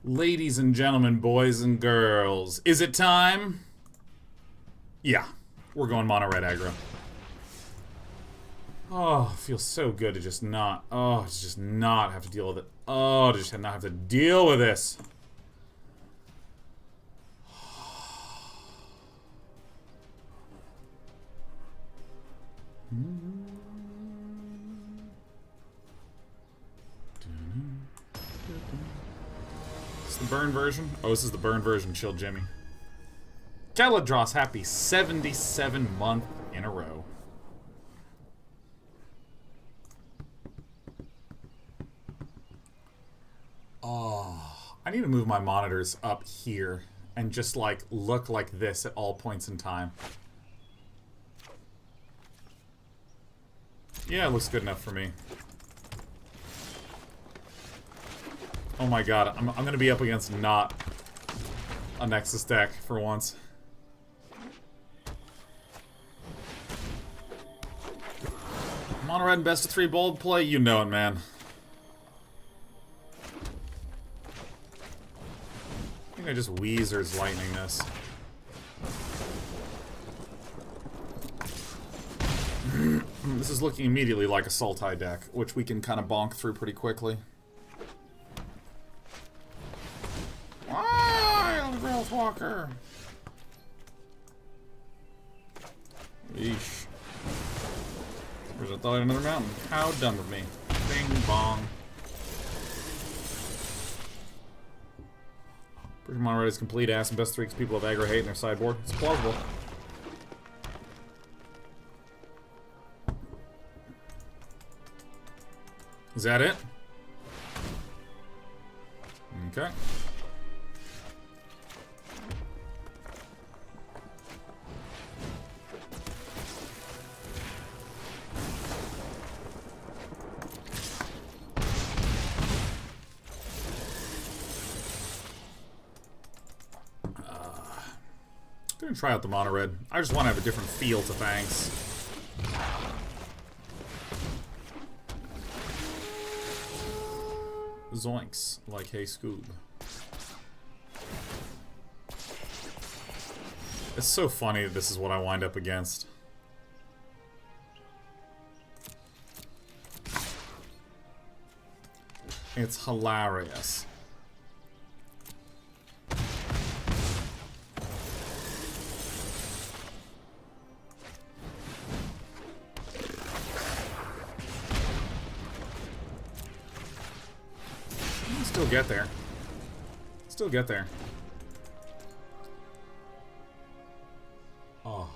Ladies and gentlemen, boys and girls, is it time? Yeah, we're going mono red aggro. Oh, it feels so good to just not, just not have to deal with it. Oh, to just not have to deal with this. This is the burn version? Oh, this is the burn version, Chill Jimmy. Caladros, happy 77 month in a row. Oh, I need to move my monitors up here and just like look like this at all points in time. Yeah, it looks good enough for me. Oh my god, I'm gonna be up against not a Nexus deck for once. Mono red and best of 3 bold play, you know it, man. I think I just Weezer's lightning this. This is looking immediately like a Sultai deck, which we can kind of bonk through pretty quickly. Wild Growth Walker! Yeesh. There's a thought another mountain. How done with me. Bing bong. Pretty mono red is complete ass and best 3 because people have aggro hate in their sideboard. It's plausible. Is that it? Okay. I'm gonna try out the mono red. I just want to have a different feel to Fangs. Zoinks, like hey Scoob. It's so funny that this is what I wind up against. It's hilarious. Still get there. Still get there. Oh.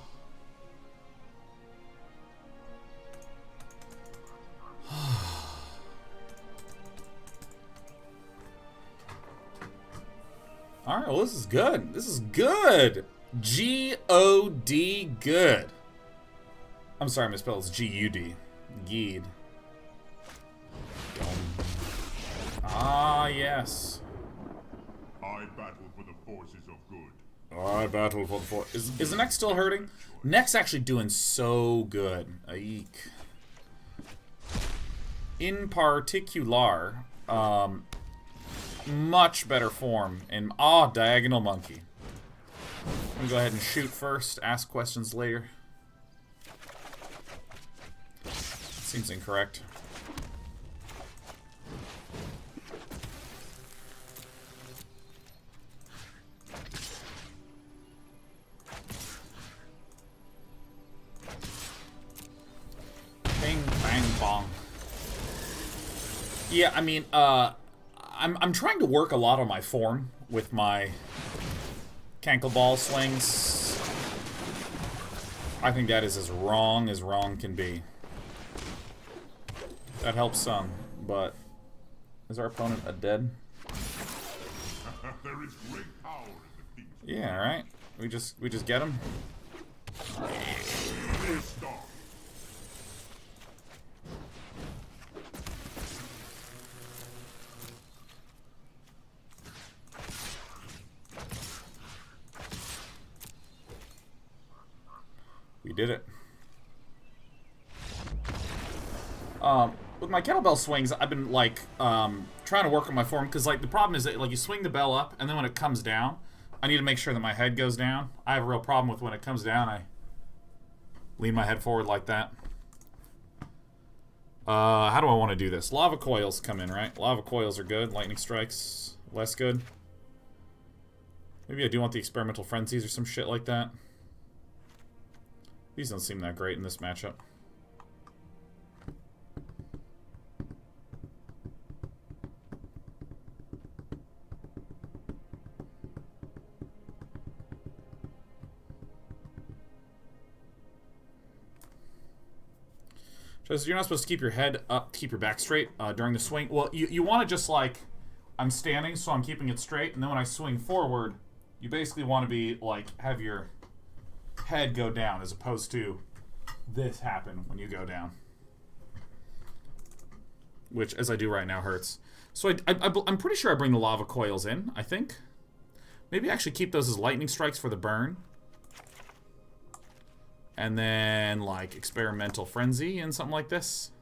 Alright, well this is good. This is good. G-O-D good. I'm sorry, I misspelled. It's G-U-D. Geed. Ah, yes. I battle for the forces of good. I battle for the forces. Is the neck still hurting? Neck's actually doing so good. Eek. In particular, much better form in Diagonal Monkey. Let me go ahead and shoot first, ask questions later. Seems incorrect. Bing, bang, bong. Yeah, I mean, I'm trying to work a lot on my form with my cankle ball slings. I think that is as wrong can be. That helps some, but is our opponent a dead? There is great power in the peace. Yeah, right. We just get him. We did it. With my kettlebell swings, I've been like trying to work on my form, because, like, the problem is that, like, you swing the bell up, and then when it comes down, I need to make sure that my head goes down. I have a real problem with when it comes down, I lean my head forward like that. How do I want to do this? Lava Coils come in, right? Lava Coils are good. Lightning Strikes, less good. Maybe I do want the Experimental Frenzies or some shit like that. These don't seem that great in this matchup. So you're not supposed to keep your head up, keep your back straight during the swing. Well, you want to just, like, I'm standing, so I'm keeping it straight, and then when I swing forward, you basically want to be, like, have your head go down, as opposed to this happen when you go down. Which, as I do right now, hurts. So I'm pretty sure I bring the Lava Coils in, I think. Maybe actually keep those as Lightning Strikes for the burn. And then, like, Experimental Frenzy and something like this.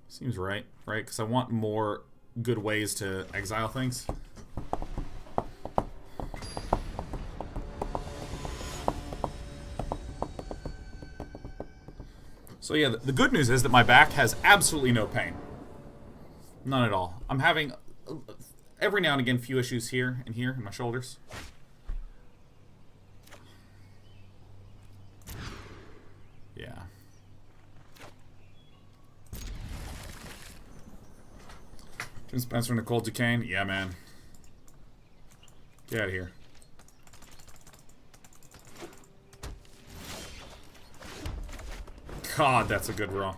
Seems right, right? Because I want more good ways to exile things. So yeah, the good news is that my back has absolutely no pain. None at all. I'm having... every now and again, few issues here and here in my shoulders. Yeah. Jim Spencer and Nicole Duquesne? Yeah, man. Get out of here. God, that's a good draw.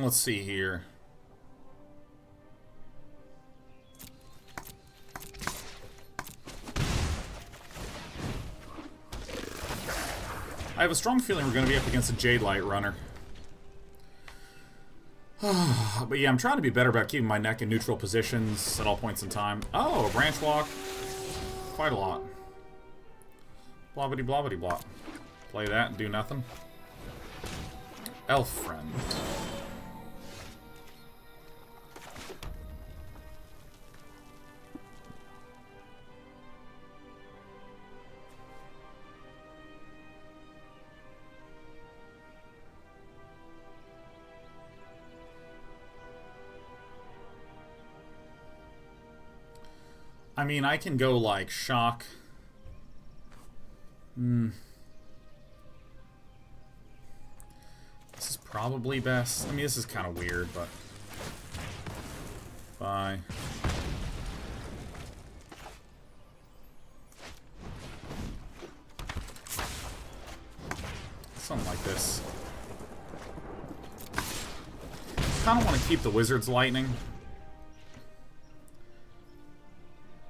Let's see here. I have a strong feeling we're going to be up against a Jade Light Runner. But yeah, I'm trying to be better about keeping my neck in neutral positions at all points in time. Oh, a Branch Walk. Quite a lot. Blobbity blobbity blop. Play that and do nothing. Elf Friend. I mean, I can go, like, Shock. This is probably best. I mean, this is kind of weird, but... Bye. Something like this. Kind of want to keep the Wizard's Lightning.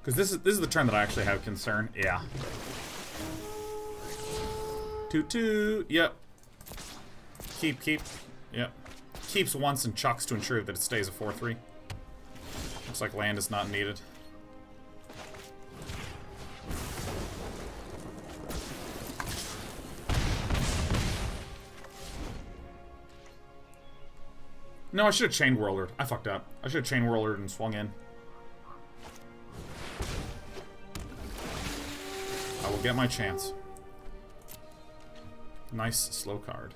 Because this is the turn that I actually have concern. Yeah. Toot toot. Yep. Keep. Yep. Keeps once and chucks to ensure that it stays a 4/3. Looks like land is not needed. No, I should have Chainwhirlered. I fucked up. I should have Chainwhirlered and swung in. I will get my chance. Nice slow card.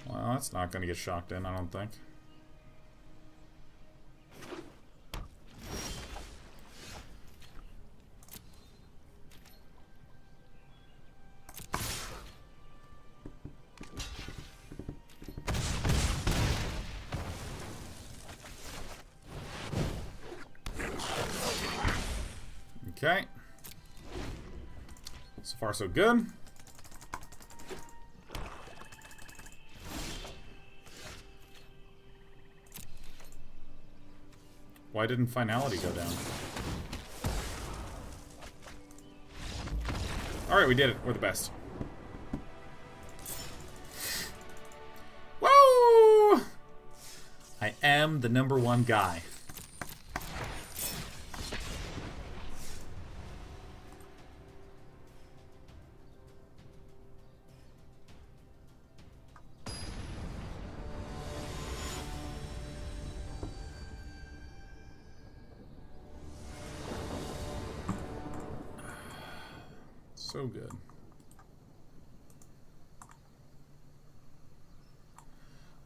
Well, that's not going to get shocked in, I don't think. Okay. So far, so good. Why didn't Finality go down? Alright, we did it. We're the best. Woo! I am the #1 guy. So good.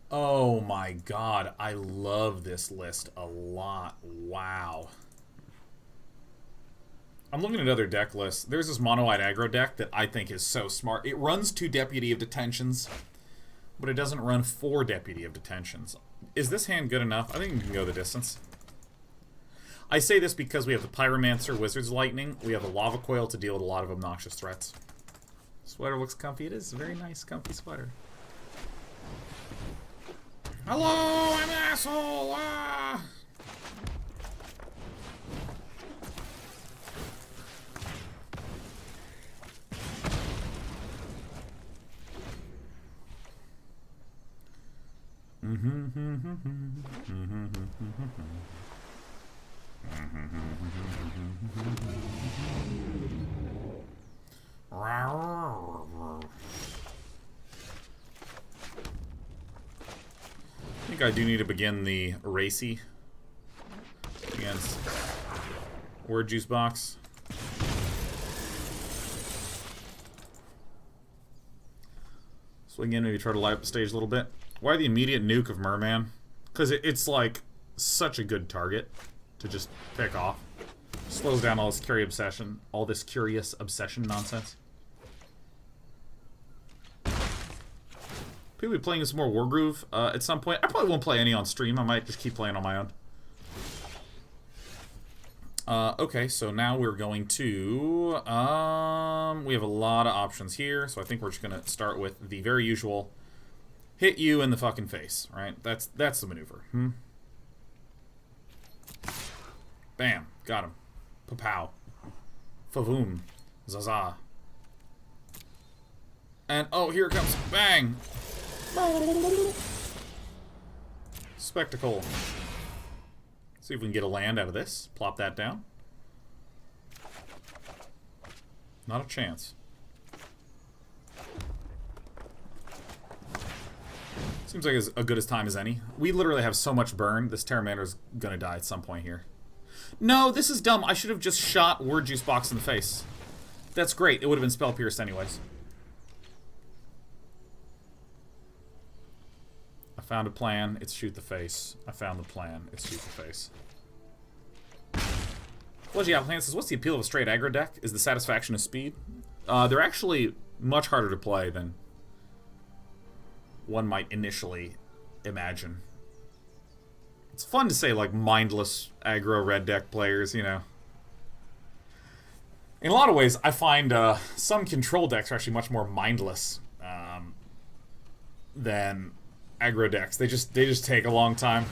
Oh my god, I love this list a lot. Wow. I'm looking at other deck lists. There's this Monoed Aggro deck that I think is so smart. It runs 2 Deputy of Detentions, but it doesn't run 4 Deputy of Detentions. Is this hand good enough? I think we can go the distance. I say this because we have the Pyromancer, Wizard's Lightning. We have the Lava Coil to deal with a lot of obnoxious threats. Sweater looks comfy. It is a very nice, comfy sweater. Hello, I'm an asshole! Ah! I think I do need to begin the racy against Word Juice Box. So again, maybe try to light up the stage a little bit. Why the immediate nuke of Merman? Because it's like such a good target to just pick off. Slows down all this curious obsession nonsense. People be playing some more Wargroove at some point. I probably won't play any on stream. I might just keep playing on my own. Okay, so now we're going to... we have a lot of options here, so I think we're just going to start with the very usual hit you in the fucking face, right? That's the maneuver. Bam. Got him. Pa-pow. Fa-voom. Zaza. And, oh, here it comes. Bang! Spectacle. See if we can get a land out of this. Plop that down. Not a chance. Seems like as good as time as any. We literally have so much burn. This Terramander's gonna die at some point here. No, this is dumb. I should have just shot Word Juice Box in the face. That's great. It would have been Spell Pierced anyways. I found a plan. It's shoot the face. I found the plan. It's shoot the face. Fledgy Appleplant says, what's the appeal of a straight aggro deck? Is the satisfaction of speed? They're actually much harder to play than one might initially imagine. It's fun to say, like, mindless aggro red deck players, you know. In a lot of ways, I find some control decks are actually much more mindless than aggro decks. They just take a long time.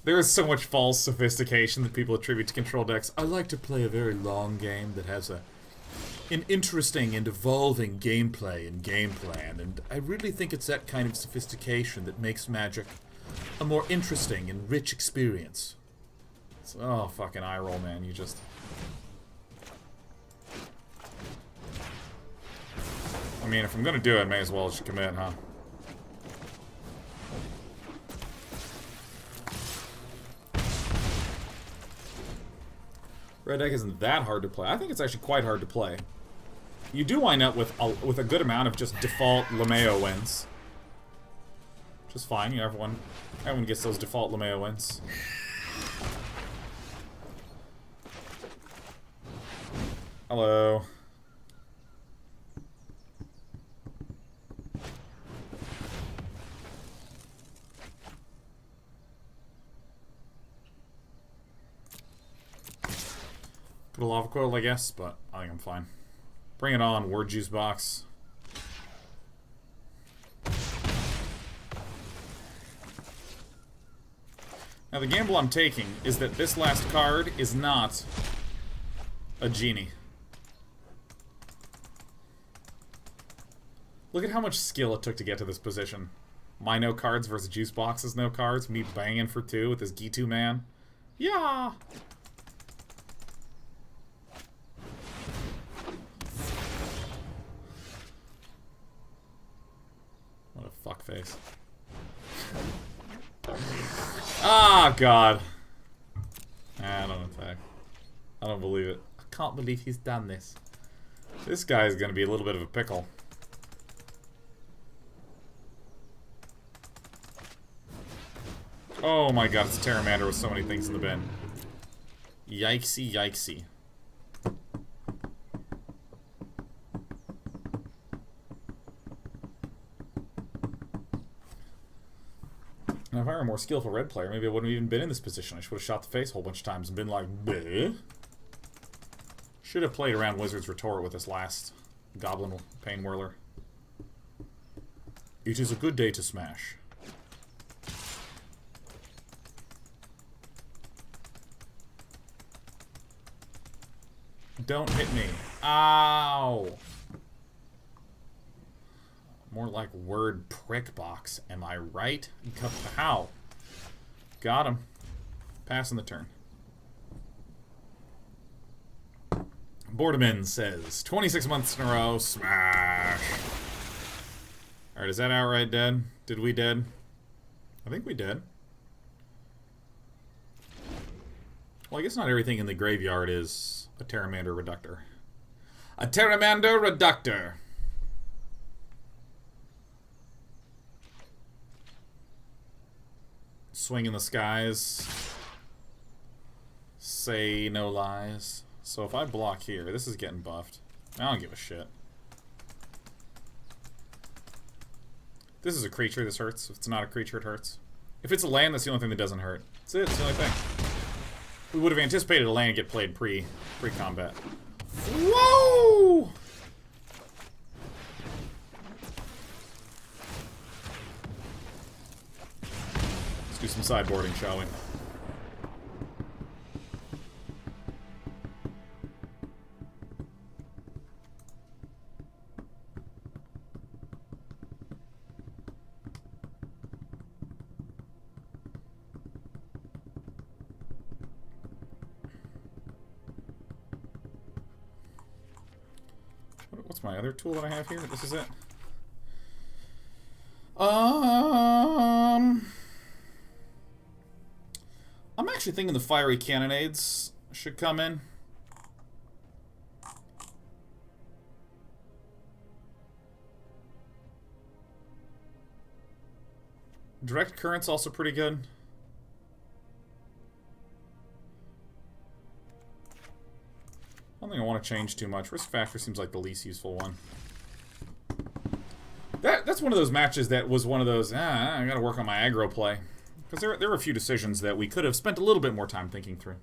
There is so much false sophistication that people attribute to control decks. I like to play a very long game that has an interesting and evolving gameplay and game plan, and I really think it's that kind of sophistication that makes Magic a more interesting and rich experience. It's, oh, fucking eye roll, man. You just... I mean, if I'm gonna do it, may as well just commit, huh? Red deck isn't that hard to play. I think it's actually quite hard to play. You do wind up with a good amount of just default Lameo wins. Which is fine, you know, everyone gets those default Lameo wins. Hello. Put a Lava Coil, I guess, but I think I'm fine. Bring it on, Word Juice Box. Now the gamble I'm taking is that this last card is not a genie. Look at how much skill it took to get to this position. My no cards versus Juice Box's no cards. Me banging for 2 with this Ghitu man. Yeah! What a fuckface. Ah, God. I don't attack. I don't believe it. I can't believe he's done this. This guy is going to be a little bit of a pickle. Oh my God, it's a Pteramander with so many things in the bin. Yikesy, yikesy. Now, if I were a more skillful red player, maybe I wouldn't have even been in this position. I should have shot the face a whole bunch of times and been like, bleh. Should have played around Wizard's Retort with this last Goblin Chainwhirler. It is a good day to smash. Don't hit me. Ow! More like word prick box. Am I right? How? Got him. Passing the turn. Boardman says, 26 months in a row, smash. Alright, is that outright dead? Did we dead? I think we did. Well, I guess not everything in the graveyard is a Pteramander Reductor. A Pteramander Reductor! Swing in the skies. Say no lies. So if I block here, this is getting buffed. I don't give a shit. This is a creature, this hurts. If it's not a creature, it hurts. If it's a land, that's the only thing that doesn't hurt. That's it, that's the only thing. We would have anticipated a land get played pre-combat. Whoa! Let's do some sideboarding, shall we? What's my other tool that I have here? This is it. I'm actually thinking the Fiery Cannonades should come in. Direct Current's also pretty good. I don't think I want to change too much. Risk Factor seems like the least useful one. That's one of those matches that was one of those, I gotta work on my aggro play. Because there were a few decisions that we could have spent a little bit more time thinking through.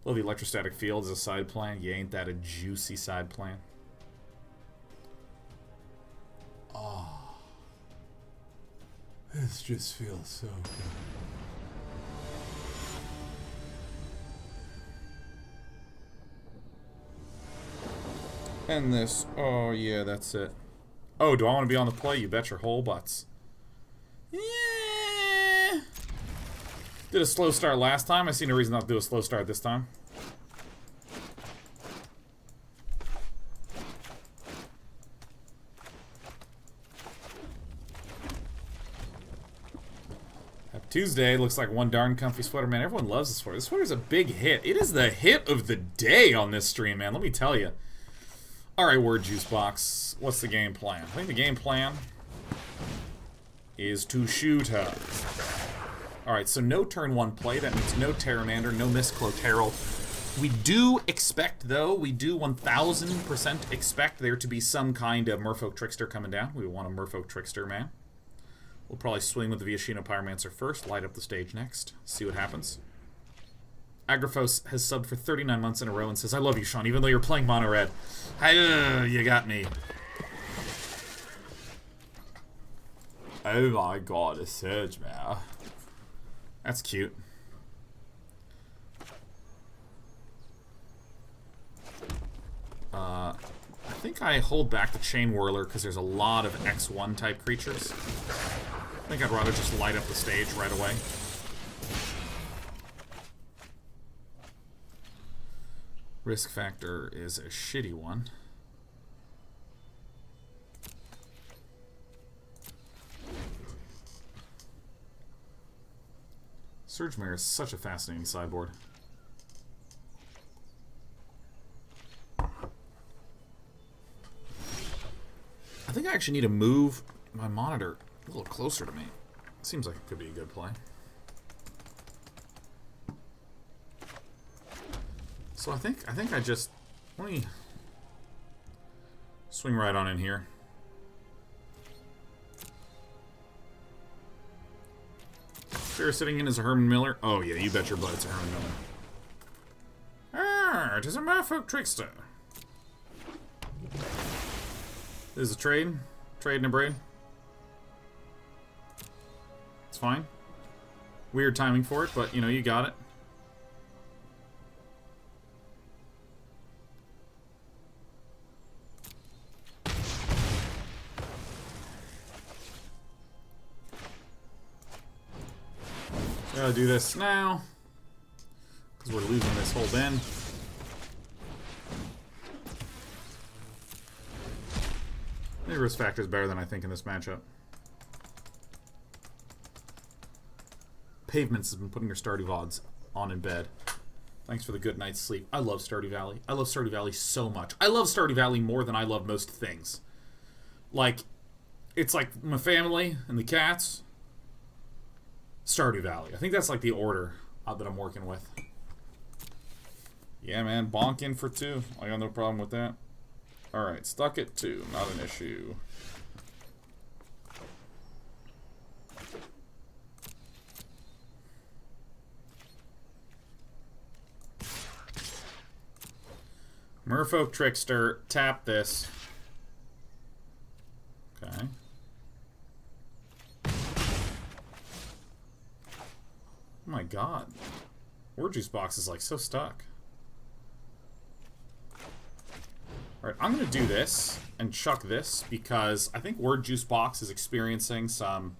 Love the Electrostatic Field as a side plan. Yeah, ain't that a juicy side plan? Oh. This just feels so good. And this. Oh, yeah, that's it. Oh, do I want to be on the play? You bet your whole butts. Yeah. Did a slow start last time. I see no reason not to do a slow start this time. Happy Tuesday. Looks like one darn comfy sweater, man. Everyone loves this sweater. This sweater's a big hit. It is the hit of the day on this stream, man. Let me tell you. Alright, Word Juice Box. What's the game plan? I think the game plan is to shoot her. Alright, so no turn 1 play. That means no Pteramander, no Miss Cloteril. We do expect, though, we do 1000% expect there to be some kind of Merfolk Trickster coming down. We want a Merfolk Trickster, man. We'll probably swing with the Viashino Pyromancer first, light up the stage next, see what happens. Agrafos has subbed for 39 months in a row and says, I love you, Sean, even though you're playing mono red. You got me. Oh my god, a Surge Mare. That's cute. I think I hold back the Chainwhirler because there's a lot of X1 type creatures. I think I'd rather just light up the stage right away. Risk factor is a shitty one. Surge Mare is such a fascinating sideboard. I think I actually need to move my monitor a little closer to me. Seems like it could be a good play. So I think I just let me swing right on in here. Sarah sitting in as a Herman Miller. Oh yeah, you bet your butt it's a Herman Miller. Ah, it is a Merfolk Trickster. This is a trade. Trade and a braid. It's fine. Weird timing for it, but you know, you got it. Gotta do this now, because we're losing this whole bin. The risk factor is better than I think in this matchup. Pavements has been putting her Stardew VODs on in bed. Thanks for the good night's sleep. I love Stardew Valley. I love Stardew Valley so much. I love Stardew Valley more than I love most things. Like, it's like my family and the cats. Stardew Valley. I think that's like the order that I'm working with. Yeah, man. Bonk in for 2. I got no problem with that. Alright, stuck at 2. Not an issue. Merfolk Trickster. Tap this. Okay. Oh my god. Word Juice Box is like so stuck. Alright, I'm gonna do this and chuck this because I think Word Juice Box is experiencing some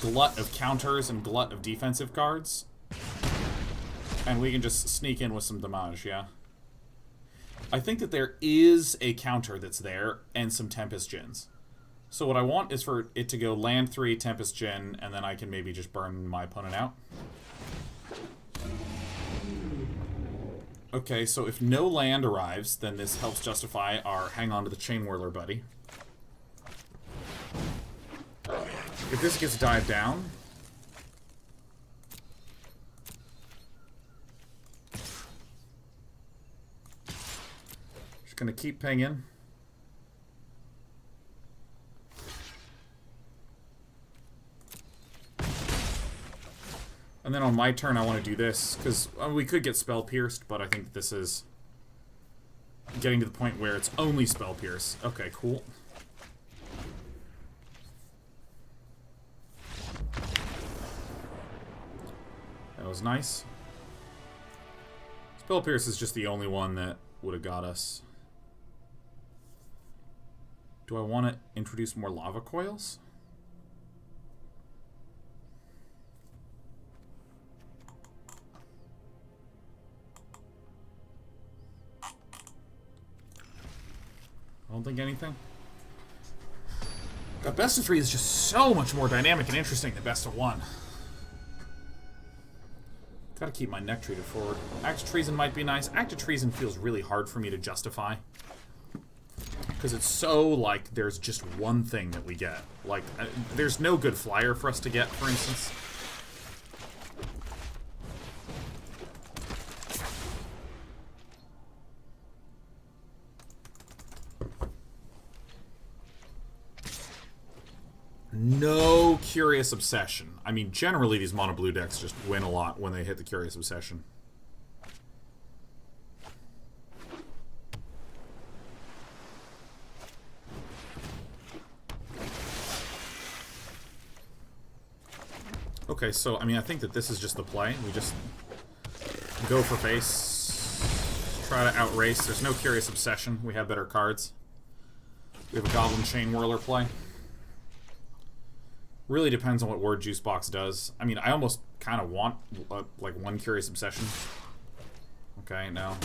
glut of counters and glut of defensive cards. And we can just sneak in with some damage, yeah. I think that there is a counter that's there and some Tempest Djinns. So what I want is for it to go land 3, Tempest Djinn, and then I can maybe just burn my opponent out. Okay, so if no land arrives, then this helps justify our hang on to the Chainwhirler buddy. If this gets dived down... just gonna keep pinging. And then on my turn, I want to do this, because we could get Spell Pierced, but I think this is getting to the point where it's only Spell Pierce. Okay, cool. That was nice. Spell Pierce is just the only one that would have got us. Do I want to introduce more Lava Coils? I don't think anything. God, best of 3 is just so much more dynamic and interesting than best of 1. Gotta keep my neck treated forward. Act of Treason might be nice. Act of Treason feels really hard for me to justify. Because it's so, like, there's just one thing that we get. Like, there's no good flyer for us to get, for instance. No Curious Obsession. I mean, generally these mono blue decks just win a lot when they hit the Curious Obsession. Okay, so, I mean, I think that this is just the play. We just go for face, try to outrace. There's no Curious Obsession. We have better cards. We have a Goblin Chainwhirler play. Really depends on what Word Juice Box does. I mean, I almost kind of want, like, one Curious Obsession. Okay, no.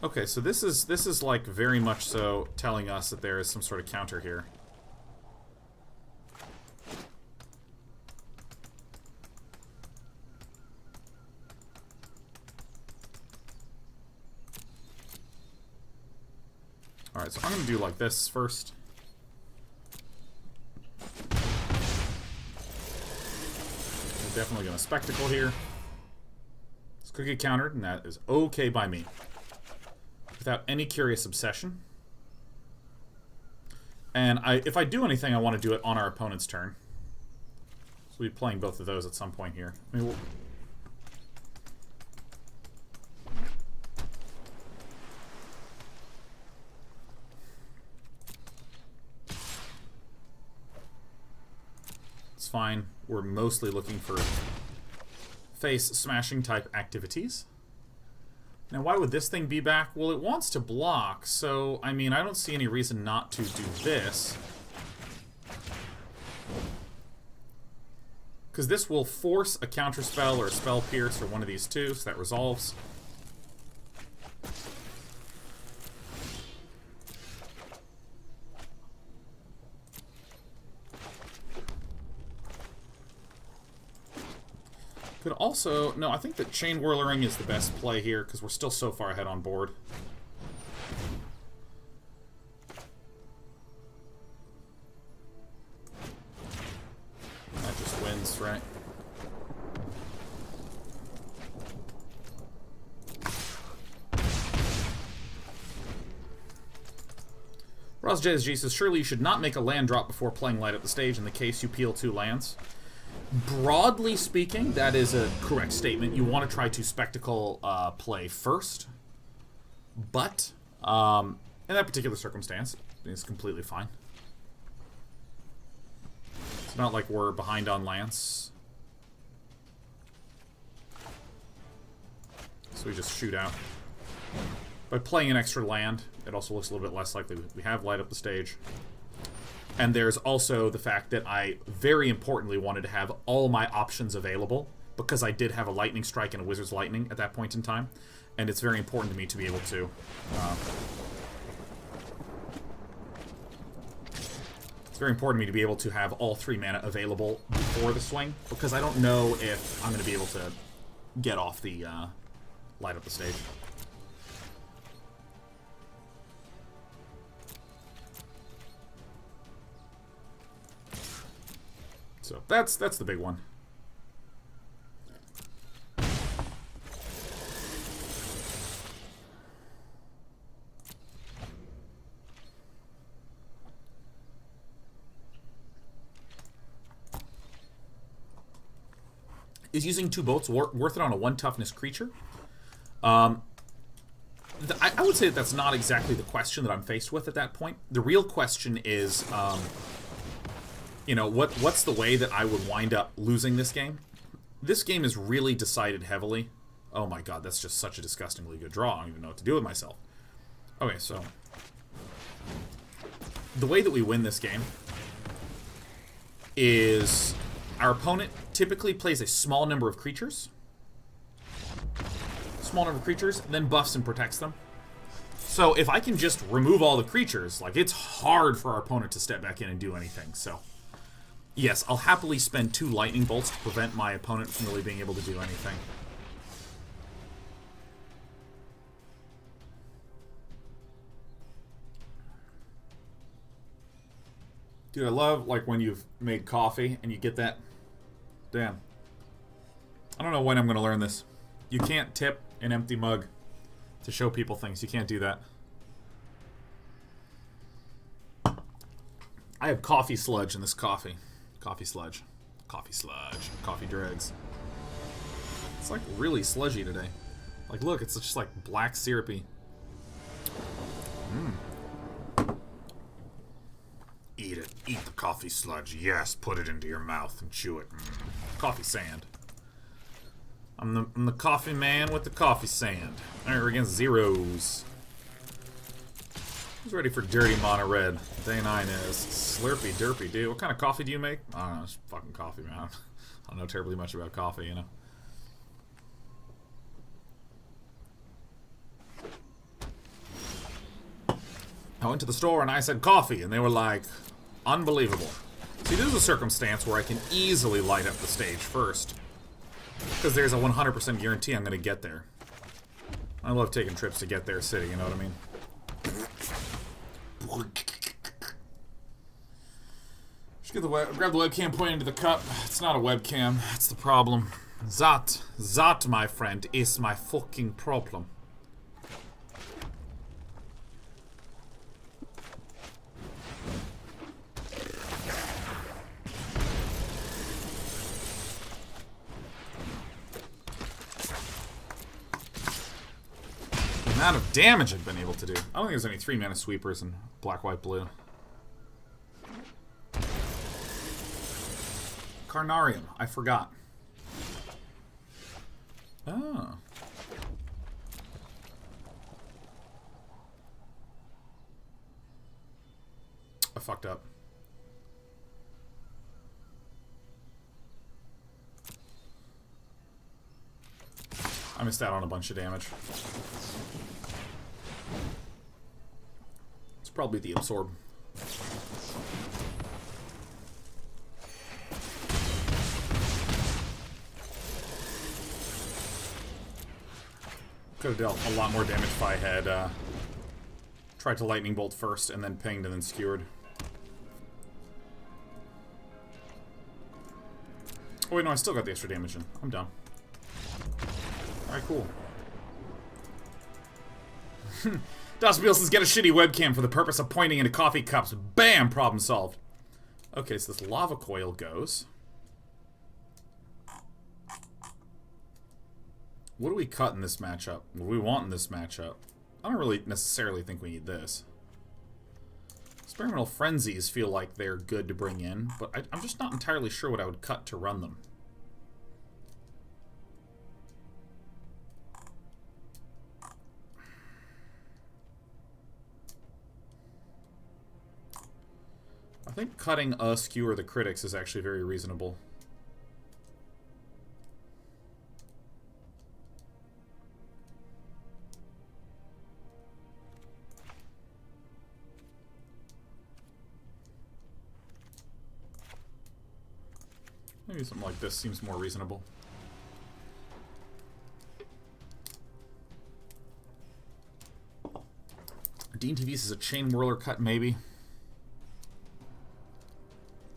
Okay, so this is like very much so telling us that there is some sort of counter here. Alright, so I'm going to do like this first. We're definitely going to Spectacle here. This could get countered, and that is okay by me. Without any Curious Obsession. And if I do anything, I want to do it on our opponent's turn. So we'll be playing both of those at some point here. I mean, it's fine. We're mostly looking for face smashing type activities. Now, why would this thing be back? Well, it wants to block, so, I mean, I don't see any reason not to do this. Because this will force a counterspell or a spell pierce or one of these two, so that resolves. Could also... No, I think that Chainwhirlering is the best play here, because we're still so far ahead on board. That just wins, right? Ross JSG says, surely you should not make a land drop before playing light up the stage in the case you peel 2 lands. Broadly speaking, that is a correct statement. You want to try to Spectacle play first. But, in that particular circumstance, it's completely fine. It's not like we're behind on lands. So we just shoot out. By playing an extra land, it also looks a little bit less likely we have light up the stage. And there's also the fact that I, very importantly, wanted to have all my options available, because I did have a Lightning Strike and a Wizard's Lightning at that point in time. And it's very important to me to be able to... it's very important to me to be able to have all 3 mana available before the swing, because I don't know if I'm going to be able to get off the light up the stage. So that's the big one. Is using 2 boats worth it on a 1 toughness creature? I would say that that's not exactly the question that I'm faced with at that point. The real question is... you know, what's the way that I would wind up losing this game? This game is really decided heavily. Oh my god, that's just such a disgustingly good draw. I don't even know what to do with myself. Okay, so... the way that we win this game is our opponent typically plays a small number of creatures. Then buffs and protects them. So if I can just remove all the creatures, like, it's hard for our opponent to step back in and do anything, so... yes, I'll happily spend 2 lightning bolts to prevent my opponent from really being able to do anything. Dude, I love, like, when you've made coffee and you get that... damn. I don't know when I'm going to learn this. You can't tip an empty mug to show people things. You can't do that. I have coffee sludge in this coffee. Coffee sludge. Coffee sludge. Coffee dregs. It's like really sludgy today. Like, look, it's just like black syrupy. Eat it. Coffee sludge. Yes, put it into your mouth and chew it. Coffee sand. I'm the coffee man with the coffee sand. Alright, we're against zeros. Who's ready for dirty mono red? Day 9 is slurpy derpy, dude. What kind of coffee do you make? I don't know, it's fucking coffee, man. I don't know terribly much about coffee, you know. I went to the store and I said coffee, and they were like, unbelievable. See, this is a circumstance where I can easily light up the stage first. Because there's a 100% guarantee I'm going to get there. I love taking trips to get there city, you know what I mean? Just grab the webcam pointing to the cup. It's not a webcam, that's the problem. That, my friend, is my fucking problem. The amount of damage I've been able to do. I don't think there's any 3-mana sweepers in black, white, blue. Carnarium, I forgot. Oh. I fucked up. I missed out on a bunch of damage. It's probably the absorb. Could have dealt a lot more damage if I had tried to lightning bolt first and then pinged and then skewered. Oh wait, no, I still got the extra damage in. I'm done. Alright, cool. Dosbiel says, get a shitty webcam for the purpose of pointing into coffee cups. Bam! Problem solved. Okay, so this Lava Coil goes. What do we cut in this matchup? What do we want in this matchup? I don't really necessarily think we need this. Experimental Frenzies feel like they're good to bring in, but I'm just not entirely sure what I would cut to run them. I think cutting a Skewer the Critics is actually very reasonable. Maybe something like this seems more reasonable. Dean TV says a Chainwhirler cut, maybe.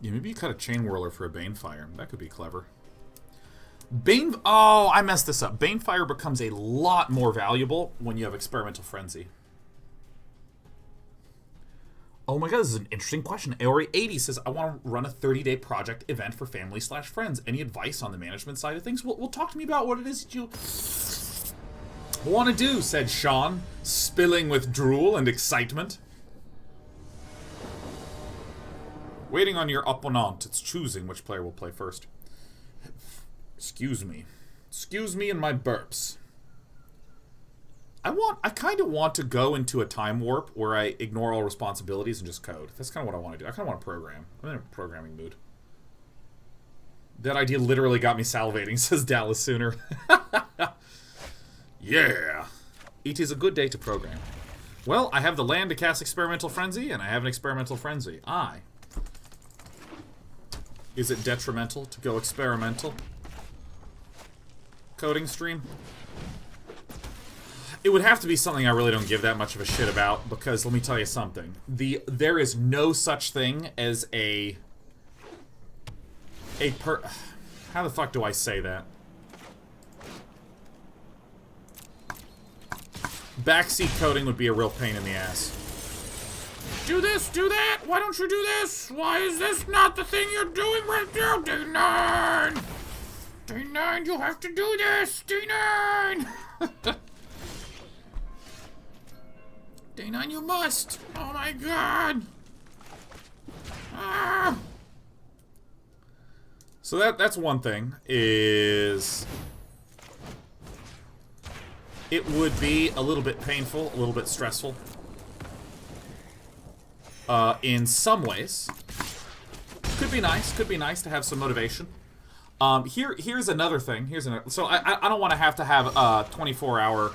Yeah, maybe you cut a Chainwhirler for a Banefire. That could be clever. Oh, I messed this up. Banefire becomes a lot more valuable when you have Experimental Frenzy. Oh my god, this is an interesting question. Aori80 says, I want to run a 30-day project event for family/friends. Any advice on the management side of things? Well, talk to me about what it is that you want to do, said Sean, spilling with drool and excitement. Waiting on your opponent. It's choosing which player will play first. Excuse me. Excuse me and my burps. I kind of want to go into a time warp where I ignore all responsibilities and just code. That's kind of what I want to do. I kind of want to program. I'm in a programming mood. That idea literally got me salivating, says Dallas Sooner. Yeah. It is a good day to program. Well, I have the land to cast Experimental Frenzy, and I have an Experimental Frenzy. Is it detrimental to go experimental? Coding stream? It would have to be something I really don't give that much of a shit about, because let me tell you something. There is no such thing as how the fuck do I say that? Backseat coding would be a real pain in the ass. Do this, do that, why don't you do this? Why is this not the thing you're doing right now, D9? D9, you have to do this, D9! D9, you must! Oh my god! Ah! So that's one thing, is it would be a little bit painful, a little bit stressful. In some ways. Could be nice to have some motivation. Here's another thing. So I don't want to have a 24-hour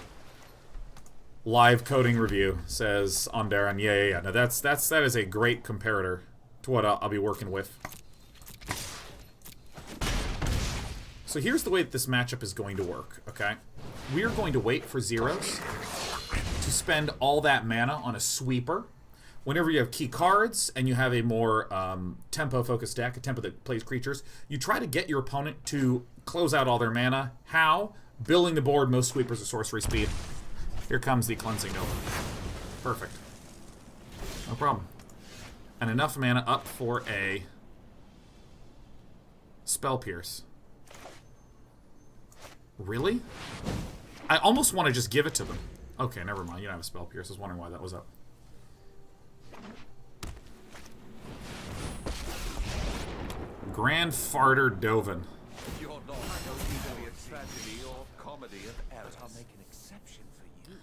live coding review, says Ondaran. Yeah. No, that is a great comparator to what I'll be working with. So here's the way that this matchup is going to work, okay? We are going to wait for zeros to spend all that mana on a sweeper. Whenever you have key cards and you have a more tempo-focused deck, a tempo that plays creatures, you try to get your opponent to close out all their mana. How? Building the board, most sweepers are sorcery speed. Here comes the Cleansing Nova. Perfect. No problem. And enough mana up for a Spell Pierce. Really? I almost want to just give it to them. Okay, never mind. You don't have a Spell Pierce. I was wondering why that was up. Grand Farter Dovin. You're not either a tragedy or comedy of errors. I'll make an exception for you.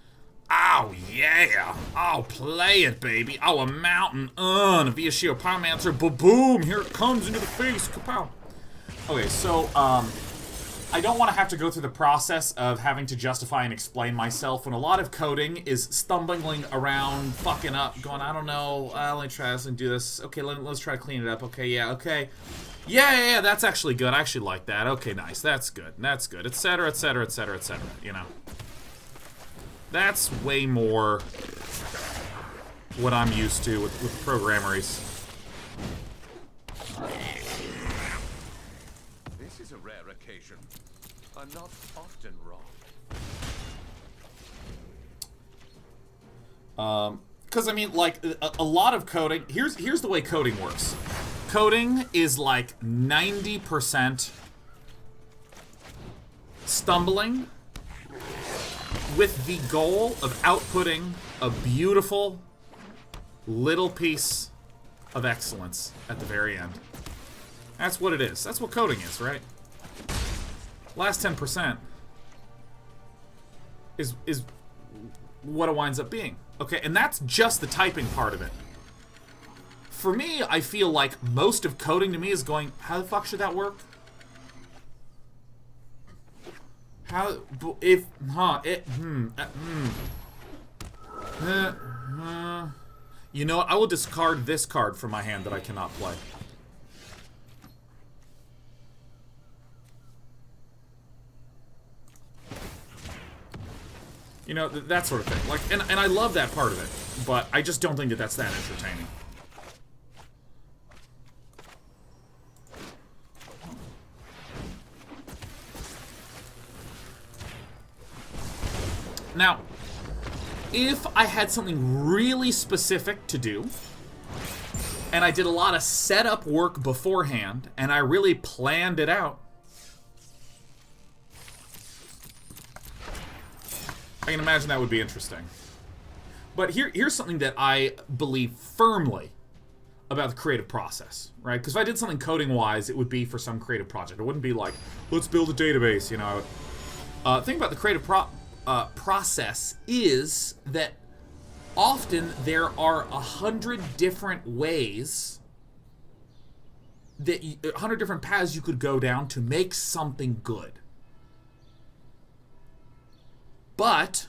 Oh, yeah. I'll play it, baby. Oh, a mountain. A Viashino Pyromancer. Ba-boom. Here it comes into the face. Kapow. Okay, so, I don't want to have to go through the process of having to justify and explain myself when a lot of coding is stumbling around, fucking up, going, I don't know, let me try this and do this. Okay, let's try to clean it up. Okay, yeah, okay. Yeah, that's actually good. I actually like that. Okay, nice. That's good. That's good. Etc., etc., etc., etc., you know. That's way more what I'm used to with programmers. This is a rare occasion. I'm not often wrong. Because, I mean, like, a lot of coding... Here's the way coding works. Coding is, like, 90% stumbling with the goal of outputting a beautiful little piece of excellence at the very end. That's what it is. That's what coding is, right? Last 10% is what it winds up being. Okay, and that's just the typing part of it. For me, I feel like most of coding to me is going, how the fuck should that work? How, if, You know what, I will discard this card from my hand that I cannot play. You know, that sort of thing. Like, and I love that part of it, but I just don't think that that's that entertaining. Now, if I had something really specific to do, and I did a lot of setup work beforehand, and I really planned it out, I can imagine that would be interesting. But here's something that I believe firmly about the creative process, right? Because if I did something coding-wise, it would be for some creative project. It wouldn't be like, let's build a database, you know. Think about the creative process is that often there are 100 different ways that 100 different paths you could go down to make something good. But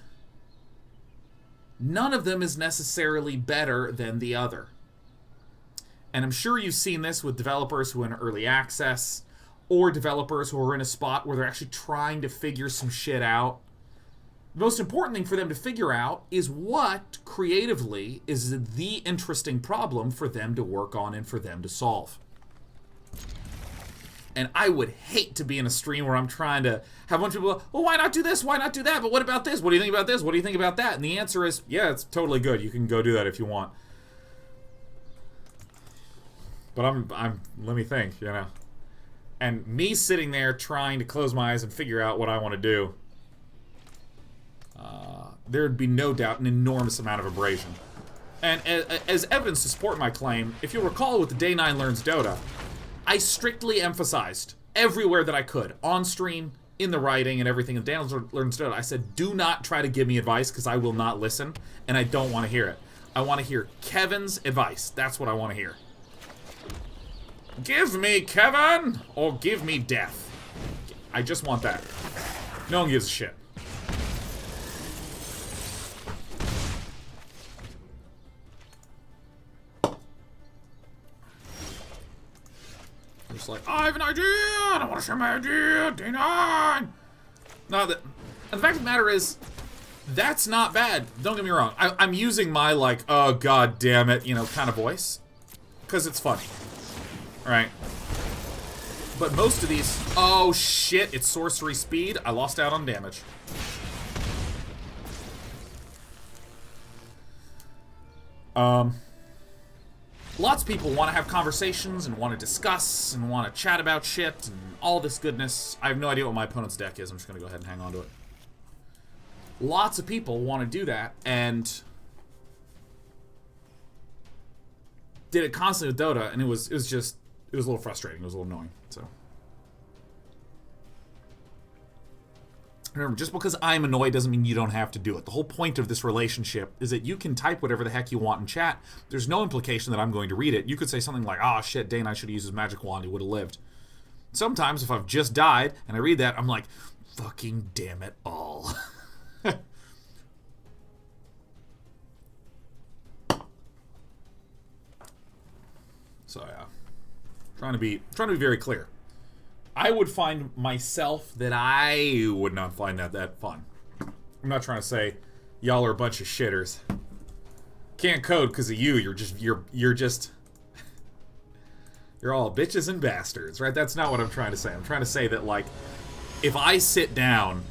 none of them is necessarily better than the other. And I'm sure you've seen this with developers who are in early access, or developers who are in a spot where they're actually trying to figure some shit out. The most important thing for them to figure out is what, creatively, is the interesting problem for them to work on and for them to solve. And I would hate to be in a stream where I'm trying to have a bunch of people go, well, why not do this? Why not do that? But what about this? What do you think about this? What do you think about that? And the answer is, yeah, it's totally good. You can go do that if you want. But let me think, you know. And me sitting there trying to close my eyes and figure out what I want to do, there'd be no doubt an enormous amount of abrasion. And as evidence to support my claim, if you'll recall with the Day 9 Learns Dota, I strictly emphasized everywhere that I could, on stream, in the writing, and everything. And Daniel learns Dota. I said, do not try to give me advice, because I will not listen, and I don't want to hear it. I want to hear Kevin's advice. That's what I want to hear. Give me Kevin, or give me death. I just want that. No one gives a shit. I'm just like, I have an idea! I don't want to share my idea! D9! No, and the fact of the matter is, that's not bad. Don't get me wrong. I'm using my, like, oh, god damn it, you know, kind of voice. Because it's funny. Right? But most of these... Oh, shit, it's sorcery speed. I lost out on damage. Lots of people want to have conversations and want to discuss and want to chat about shit and all this goodness. I have no idea what my opponent's deck is. I'm just going to go ahead and hang on to it. Lots of people want to do that, and did it constantly with Dota, and it was a little frustrating. It was a little annoying. So remember, just because I'm annoyed doesn't mean you don't have to do it. The whole point of this relationship is that you can type whatever the heck you want in chat. There's no implication that I'm going to read it. You could say something like, "Oh shit, Dane, I should have used his magic wand. He would have lived." Sometimes, if I've just died and I read that, I'm like, "Fucking damn it all." So yeah, trying to be very clear. I would find myself that I would not find that fun. I'm not trying to say y'all are a bunch of shitters. Can't code because of you. You're just you're all bitches and bastards, right? That's not what I'm trying to say. I'm trying to say that, like, if I sit down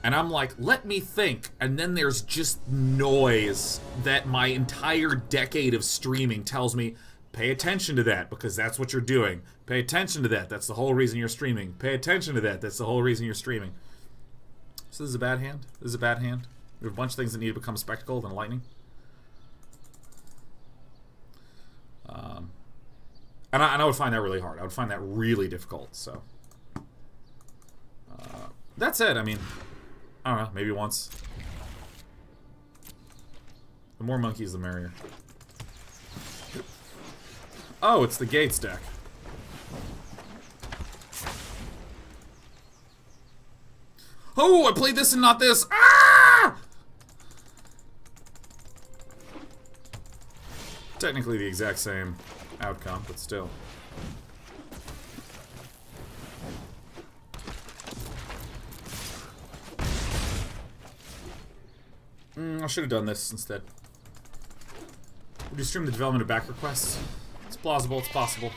and I'm like, let me think, and then there's just noise that my entire decade of streaming tells me, pay attention to that, because that's what you're doing. Pay attention to that. That's the whole reason you're streaming. Pay attention to that. That's the whole reason you're streaming. So this is a bad hand. This is a bad hand. We have a bunch of things that need to become spectacle, then lightning. And I would find that really hard. I would find that really difficult, so. That said, I mean, I don't know, maybe once. The more monkeys, the merrier. Oh, it's the Gates deck. Oh, I played this and not this. Ah! Technically the exact same outcome, but still. I should have done this instead. Would you stream the development of back requests? It's plausible, it's possible.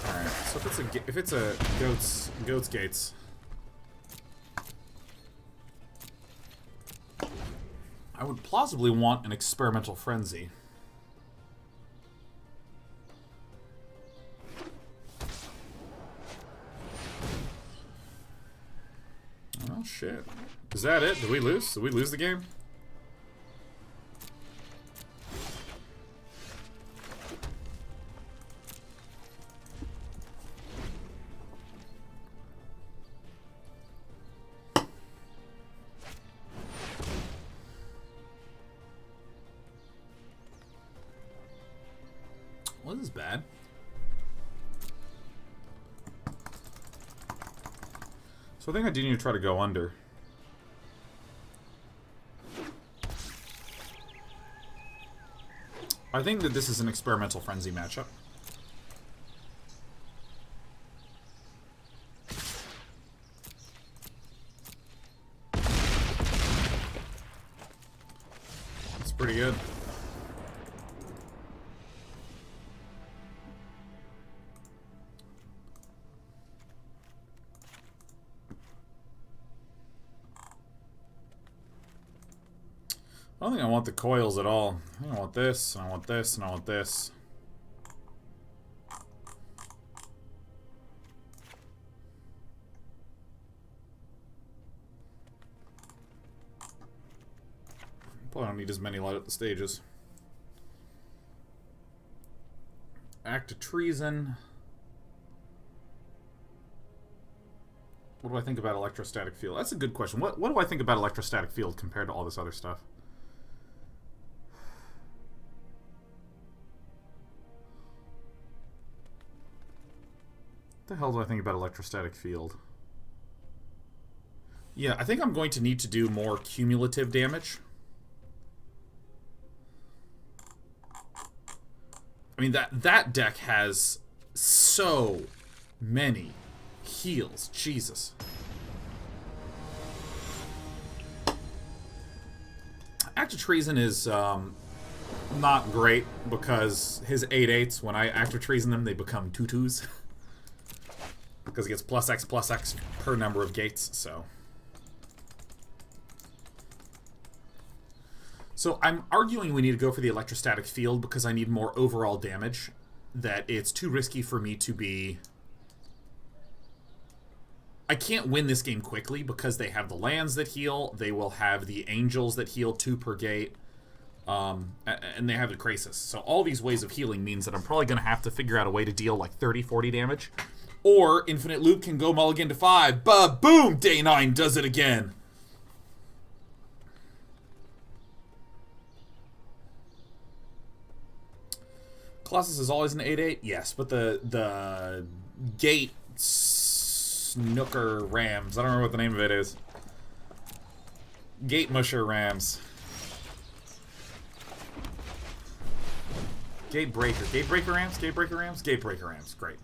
Alright, so if it's a goat's gates. I would plausibly want an experimental frenzy. Oh shit. Is that it? Did we lose? Did we lose the game? Well, this is bad. So I think I do need to try to go under. I think that this is an experimental frenzy matchup. It's pretty good. I don't think I want the coils at all. I think I want this, and I want this, and I want this. Probably don't need as many light up the stages. Act of Treason. What do I think about Electrostatic Field? That's a good question. What do I think about Electrostatic Field compared to all this other stuff? What the hell do I think about Electrostatic Field? Yeah, I think I'm going to need to do more cumulative damage. I mean, that deck has so many heals. Jesus. Act of Treason is not great because his 8/8s, when I Act of Treason them, they become 2/2s. Because he gets +X per number of gates, so... So I'm arguing we need to go for the Electrostatic Field because I need more overall damage. That it's too risky for me to be... I can't win this game quickly because they have the lands that heal, they will have the angels that heal 2 per gate, and they have the Krasis. So all these ways of healing means that I'm probably going to have to figure out a way to deal like 30, 40 damage. Or Infinite Loop can go mulligan to 5. Ba-boom! Day 9 does it again. Colossus is always an 8/8? Yes, but the Gate Snooker Rams. I don't remember what the name of it is. Gate Musher Rams. Gate Breaker. Gate Breaker Rams? Gate Breaker Rams? Gate Breaker Rams. Great.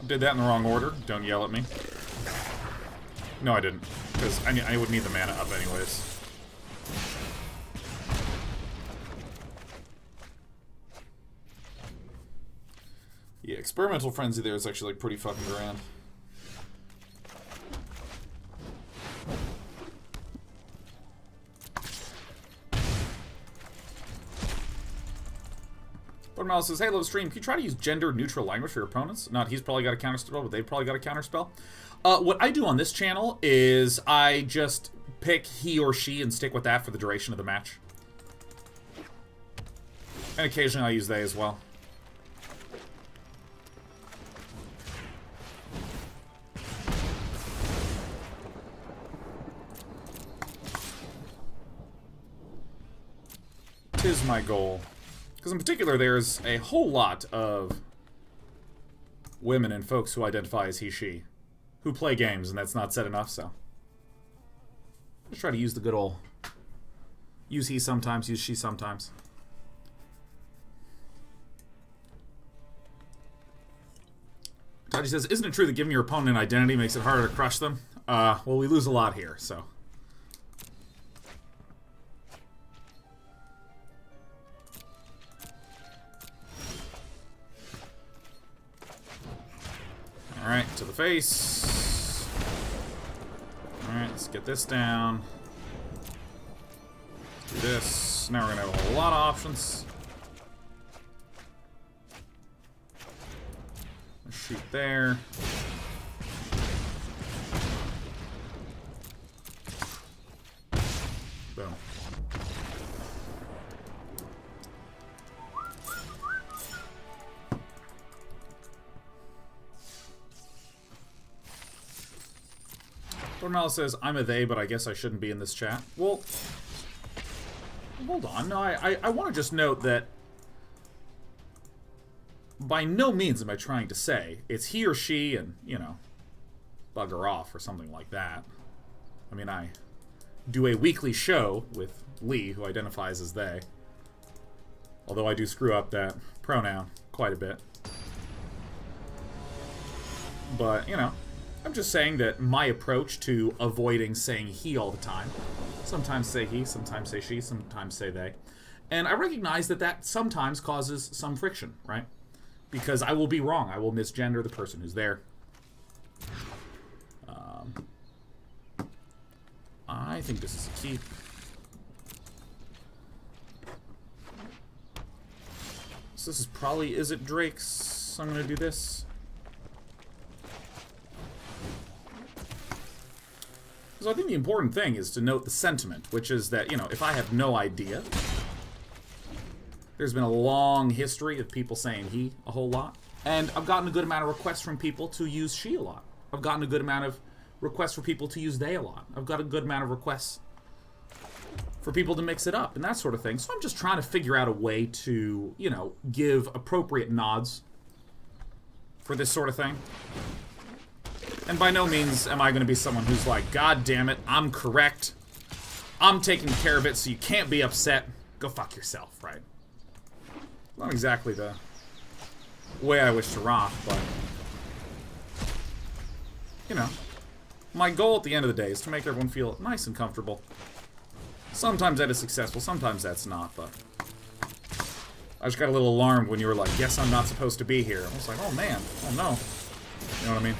Did that in the wrong order. Don't yell at me. No, I didn't. Because I would need the mana up anyways. Yeah, Experimental Frenzy there is actually like pretty fucking grand. Mouse says, hey, love stream. Can you try to use gender-neutral language for your opponents? Not he's probably got a counterspell, but they've probably got a counterspell. What I do on this channel is I just pick he or she and stick with that for the duration of the match. And occasionally I use they as well. Tis my goal. Because in particular, there's a whole lot of women and folks who identify as he, she, who play games, and that's not said enough, so. Just try to use the good old, use he sometimes, use she sometimes. Taji says, isn't it true that giving your opponent an identity makes it harder to crush them? Well, we lose a lot here, so. Alright, to the face. Alright, let's get this down. Do this. Now we're going to have a lot of options. Shoot there. Boom. Dormel says, I'm a they, but I guess I shouldn't be in this chat. Well, hold on. No, I want to just note that by no means am I trying to say it's he or she and, you know, bugger off or something like that. I mean, I do a weekly show with Lee, who identifies as they. Although I do screw up that pronoun quite a bit. But, you know, I'm just saying that my approach to avoiding saying he all the time, sometimes say he, sometimes say she, sometimes say they, and I recognize that that sometimes causes some friction, right? Because I will be wrong. I will misgender the person who's there. I think this is a keep. So this is probably, is it Drake's? So I'm going to do this. So I think the important thing is to note the sentiment, which is that, you know, if I have no idea, there's been a long history of people saying he a whole lot, and I've gotten a good amount of requests from people to use she a lot. I've gotten a good amount of requests for people to use they a lot. I've got a good amount of requests for people to mix it up and that sort of thing. So I'm just trying to figure out a way to, you know, give appropriate nods for this sort of thing. And by no means am I going to be someone who's like, God damn it, I'm correct. I'm taking care of it, so you can't be upset. Go fuck yourself, right? Not exactly the way I wish to rock, but, you know, my goal at the end of the day is to make everyone feel nice and comfortable. Sometimes that is successful, sometimes that's not, but I just got a little alarmed when you were like, yes, I'm not supposed to be here. I was like, oh man, oh no. You know what I mean?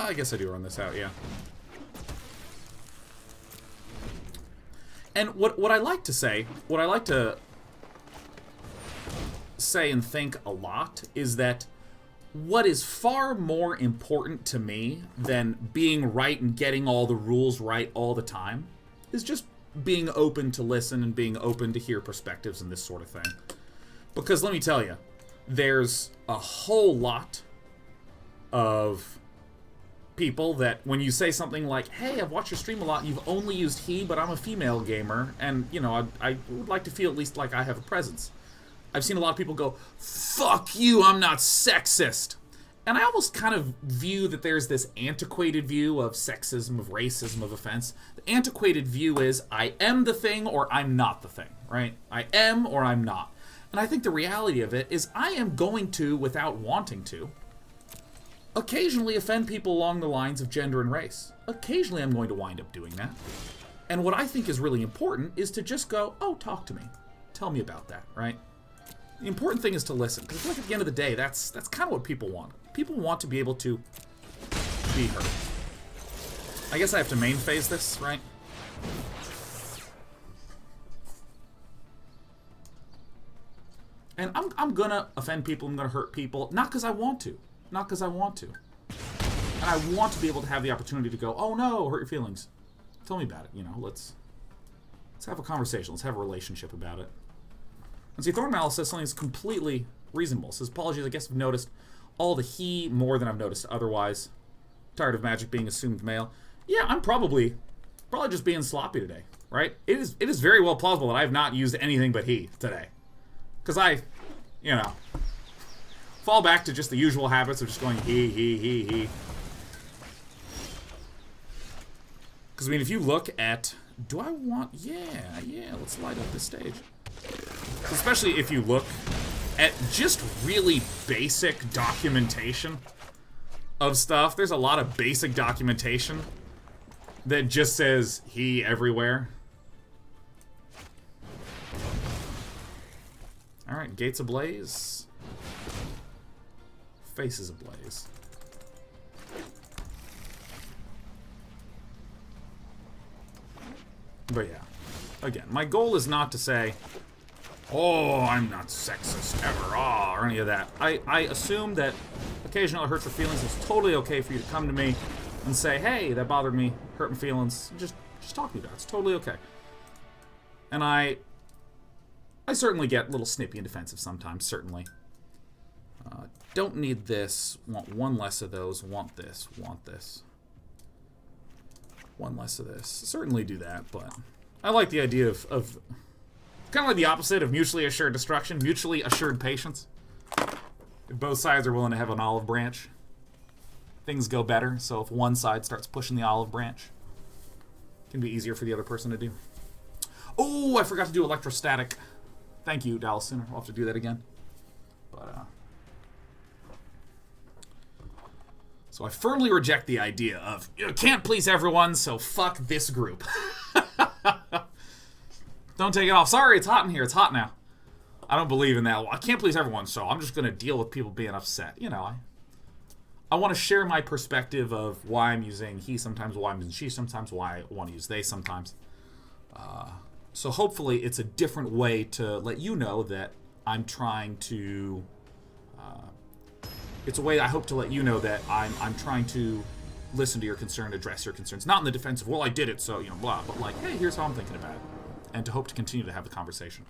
I guess I do run this out, yeah. And what I like to say, what I like to say and think a lot is that what is far more important to me than being right and getting all the rules right all the time is just being open to listen and being open to hear perspectives and this sort of thing. Because let me tell you, there's a whole lot of people that when you say something like, hey, I've watched your stream a lot, you've only used he, but I'm a female gamer, and, you know, I would like to feel at least like I have a presence. I've seen a lot of people go, fuck you, I'm not sexist. And I almost kind of view that there's this antiquated view of sexism, of racism, of offense. The antiquated view is, I am the thing or I'm not the thing, right? I am or I'm not. And I think the reality of it is I am going to, without wanting to, occasionally offend people along the lines of gender and race. Occasionally I'm going to wind up doing that. And what I think is really important is to just go, oh, talk to me. Tell me about that, right? The important thing is to listen, because I feel like at the end of the day, that's kind of what people want. People want to be able to be heard. I guess I have to main phase this, right? And I'm gonna offend people, I'm gonna hurt people, not because I want to. Not because I want to. And I want to be able to have the opportunity to go, oh no, hurt your feelings. Tell me about it, you know, let's have a conversation, let's have a relationship about it. And see, Thornmallow says something that's completely reasonable. Says, apologies, I guess I've noticed all the he more than I've noticed otherwise. Tired of Magic being assumed male. Yeah, I'm probably just being sloppy today, right? It is very well plausible that I have not used anything but he today. Because I, you know, fall back to just the usual habits of just going he. Because, I mean, if you look at, do I want, yeah, let's light up this stage. Especially if you look at just really basic documentation of stuff. There's a lot of basic documentation that just says he everywhere. Alright, gates ablaze. Faces ablaze. But yeah, again, my goal is not to say, oh, I'm not sexist ever, or any of that. I assume that occasionally it hurts your feelings. It's totally okay for you to come to me and say, hey, that bothered me, hurt my feelings. Just talk to me about it. It's totally okay. And I certainly get a little snippy and defensive sometimes, certainly. Don't need this, want one less of those, want this, one less of this. Certainly do that, but I like the idea of kind of like the opposite of mutually assured destruction, mutually assured patience. If both sides are willing to have an olive branch, things go better. So if one side starts pushing the olive branch, it can be easier for the other person to do. Oh, I forgot to do electrostatic. Thank you, Dallas Sooner. I'll have to do that again. But, so I firmly reject the idea of, you can't please everyone, so fuck this group. Don't take it off. Sorry, it's hot in here. It's hot now. I don't believe in that. Well, I can't please everyone, so I'm just going to deal with people being upset. You know, I want to share my perspective of why I'm using he sometimes, why I'm using she sometimes, why I want to use they sometimes. So hopefully it's a different way to let you know that I'm trying to it's a way I hope to let you know that I'm trying to listen to your concern, address your concerns. Not in the defense of, well, I did it, so, you know, blah. But like, hey, here's how I'm thinking about it. And to hope to continue to have the conversation.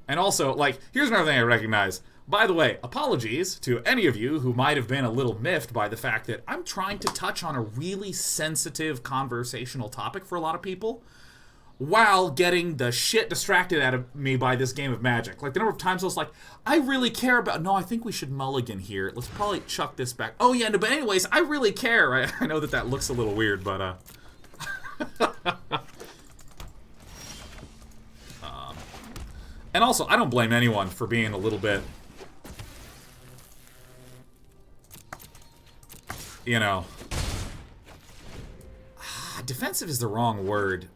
And also, like, here's another thing I recognize. By the way, apologies to any of you who might have been a little miffed by the fact that I'm trying to touch on a really sensitive conversational topic for a lot of people while getting the shit distracted out of me by this game of Magic. Like, the number of times I was like, I really care about... No, I think we should mulligan here. Let's probably chuck this back. Oh, yeah, no, but anyways, I really care. I know that looks a little weird, but... And also, I don't blame anyone for being a little bit... You know... Defensive is the wrong word.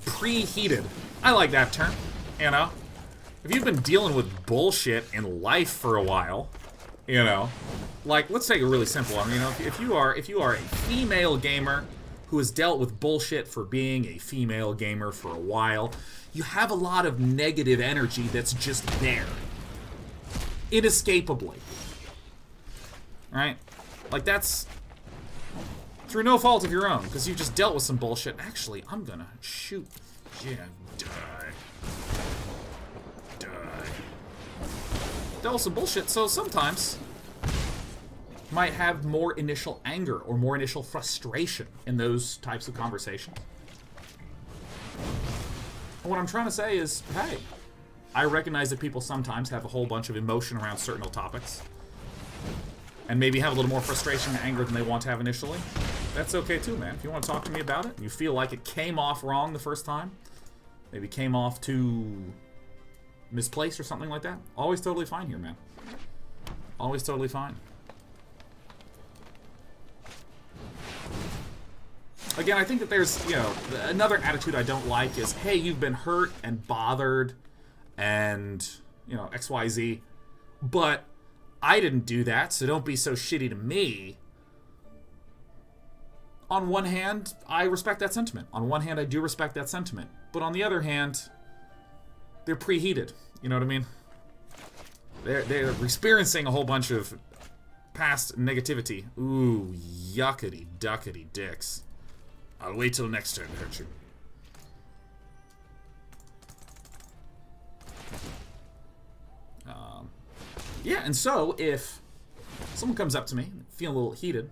Preheated. I like that term, you know? If you've been dealing with bullshit in life for a while, you know, like, let's take it really simple. I mean, you know, if you are a female gamer who has dealt with bullshit for being a female gamer for a while, you have a lot of negative energy that's just there. Inescapably. Right? Like, that's through no fault of your own, because you just dealt with some bullshit. Actually, I'm gonna shoot. Yeah, die. Dealt with some bullshit, so sometimes might have more initial anger or more initial frustration in those types of conversations. And what I'm trying to say is, hey, I recognize that people sometimes have a whole bunch of emotion around certain topics. And maybe have a little more frustration and anger than they want to have initially. That's okay too, man. If you want to talk to me about it, and you feel like it came off wrong the first time, maybe came off too misplaced or something like that, always totally fine here, man. Always totally fine. Again, I think that there's, you know, another attitude I don't like is, hey, you've been hurt and bothered and, you know, XYZ, but I didn't do that, so don't be so shitty to me. On one hand, I respect that sentiment. On one hand, I do respect that sentiment. But on the other hand, they're preheated. You know what I mean? They're experiencing a whole bunch of past negativity. Ooh, yuckity duckity dicks. I'll wait till next turn to hurt you. Yeah, and so if someone comes up to me, feeling a little heated,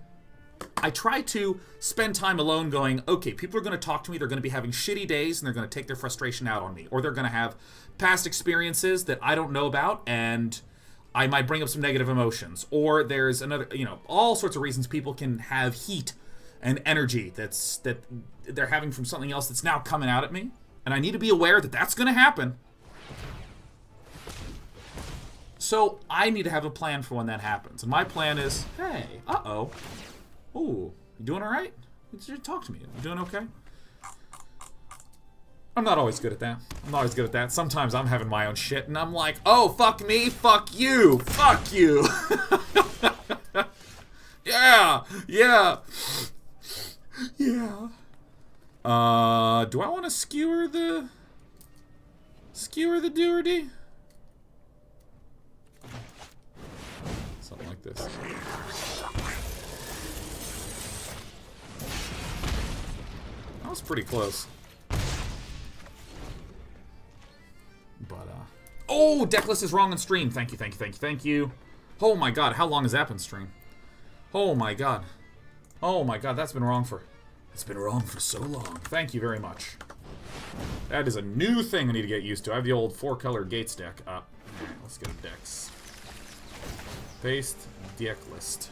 I try to spend time alone going, okay, people are going to talk to me, they're going to be having shitty days, and they're going to take their frustration out on me. Or they're going to have past experiences that I don't know about, and I might bring up some negative emotions. Or there's another, you know, all sorts of reasons people can have heat and energy that they're having from something else that's now coming out at me. And I need to be aware that that's going to happen. So I need to have a plan for when that happens. And my plan is, hey, uh-oh. Ooh, you doing all right? Talk to me. You doing okay? I'm not always good at that. I'm not always good at that. Sometimes I'm having my own shit, and I'm like, oh, fuck me, fuck you, fuck you. Yeah, yeah. Yeah. Do I want to skewer the doerty? Something like this. That was pretty close. But, oh, Decklist is wrong on stream. Thank you, thank you, thank you, thank you. Oh my god, how long has that been stream? Oh my god. Oh my god, that's been wrong for... It's been wrong for so long. Thank you very much. That is a new thing I need to get used to. I have the old 4-color Gates deck up. Alright, let's go to decks. Paste, Decklist.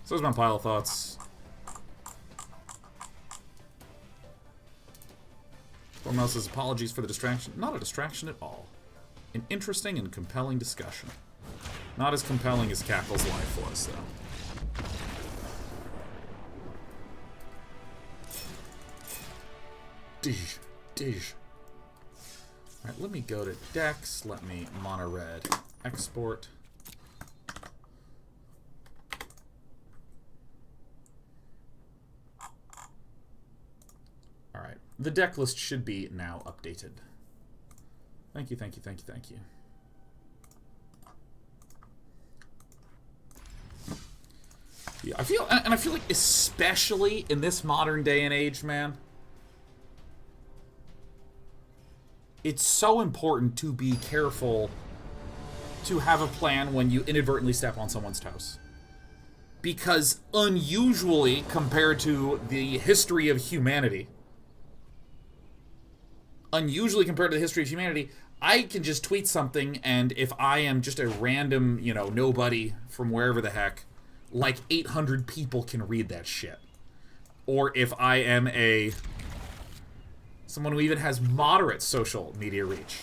So there's my pile of thoughts. Foremost says apologies for the distraction. Not a distraction at all. An interesting and compelling discussion. Not as compelling as Cackle's life was, though. Dig. Alright, let me go to decks. Let me mono red export. The deck list should be now updated. Thank you, thank you, thank you, thank you. Yeah, I feel like especially in this modern day and age, man, it's so important to be careful to have a plan when you inadvertently step on someone's toes. Because unusually, compared to the history of humanity, I can just tweet something, and if I am just a random, you know, nobody from wherever the heck, like 800 people can read that shit. Or if I am someone who even has moderate social media reach,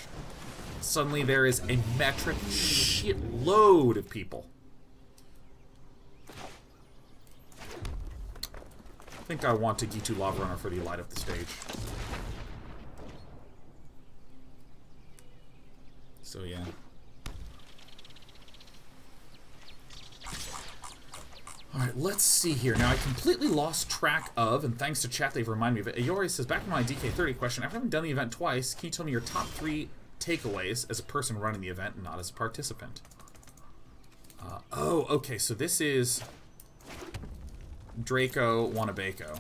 suddenly there is a metric shitload of people. I think I want to Ghitu Lavarunner for the light up the stage. So yeah. Alright, let's see here. Now, I completely lost track of, and thanks to chat, they've reminded me of it. Ayori says, back to my DK30 question, after having done the event twice, can you tell me your top 3 takeaways as a person running the event and not as a participant? Oh, okay, so this is Draco Wanabako.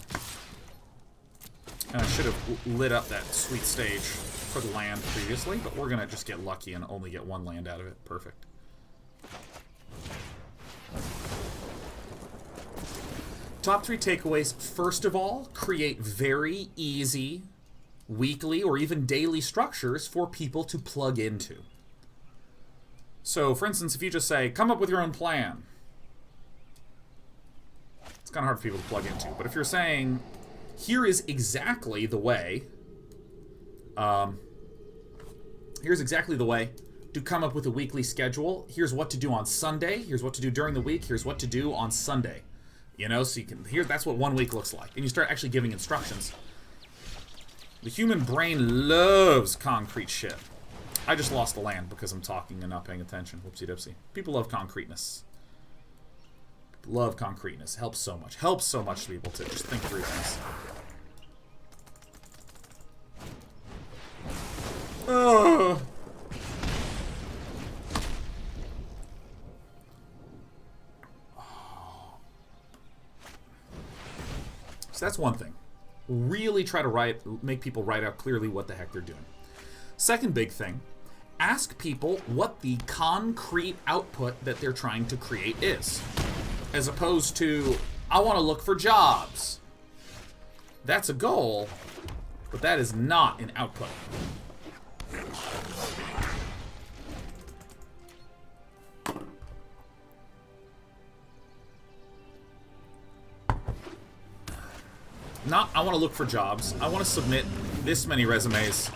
And I should have lit up that sweet stage for the land previously, but we're gonna just get lucky and only get 1 land out of it. Perfect. Top 3 takeaways. First of all, create very easy weekly or even daily structures for people to plug into. So, for instance, if you just say, come up with your own plan, it's kind of hard for people to plug into. But if you're saying, here is exactly the way, to come up with a weekly schedule. Here's what to do on Sunday. Here's what to do during the week. Here's what to do on Sunday. You know, so you can, that's what 1 week looks like. And you start actually giving instructions. The human brain loves concrete shit. I just lost the land because I'm talking and not paying attention. Whoopsie dipsy. People love concreteness. Love concreteness. Helps so much. Helps so much to be able to just think through things. Oh. So that's one thing. Really try to make people write out clearly what the heck they're doing. Second big thing, ask people what the concrete output that they're trying to create is. As opposed to, I want to look for jobs. That's a goal, but that is not an output. Not, I want to look for jobs. I want to submit this many resumes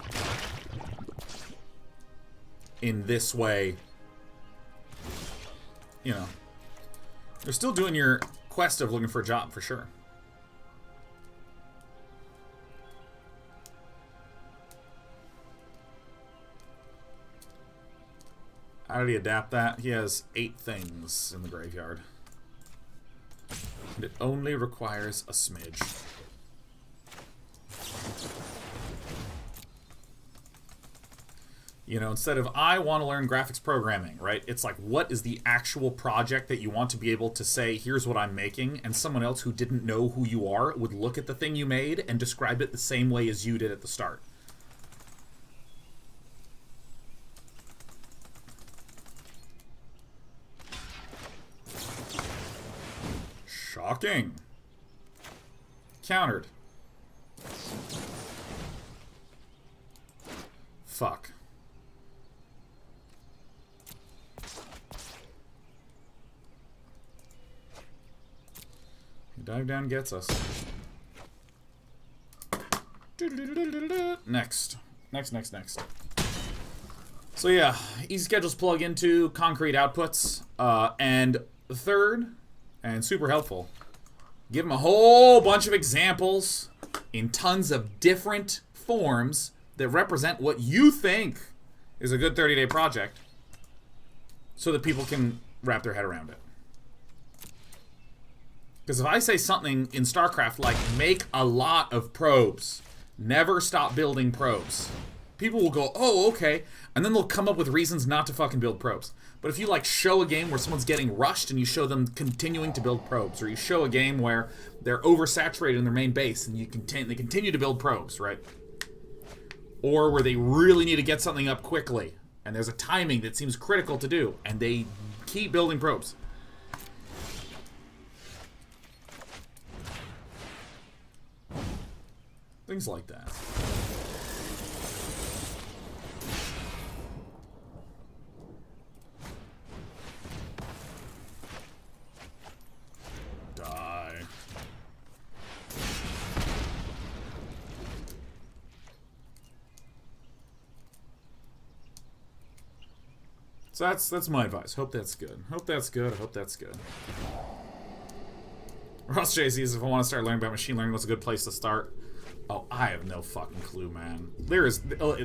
in this way. You know. You're still doing your quest of looking for a job, for sure. How did he adapt that? He has 8 things in the graveyard. And it only requires a smidge. You know, instead of, I want to learn graphics programming, right? It's like, what is the actual project that you want to be able to say, here's what I'm making, and someone else who didn't know who you are would look at the thing you made and describe it the same way as you did at the start. Shocking. Countered. Fuck. Dive down gets us. Next. Next. So yeah, easy schedules plug into concrete outputs. And third, and super helpful, give them a whole bunch of examples in tons of different forms that represent what you think is a good 30-day project so that people can wrap their head around it. Because if I say something in StarCraft like, make a lot of probes, Never stop building probes. People will go, oh, okay, and then they'll come up with reasons not to fucking build probes. But if you, like, show a game where someone's getting rushed and you show them continuing to build probes, or you show a game where they're oversaturated in their main base and they continue to build probes, right? Or where they really need to get something up quickly, and there's a timing that seems critical to do, and they keep building probes. Things like that. Die. So that's my advice. Hope that's good. Hope that's good. Hope that's good. Ross J says, if I want to start learning about machine learning, what's a good place to start? Oh, I have no fucking clue, man. There is...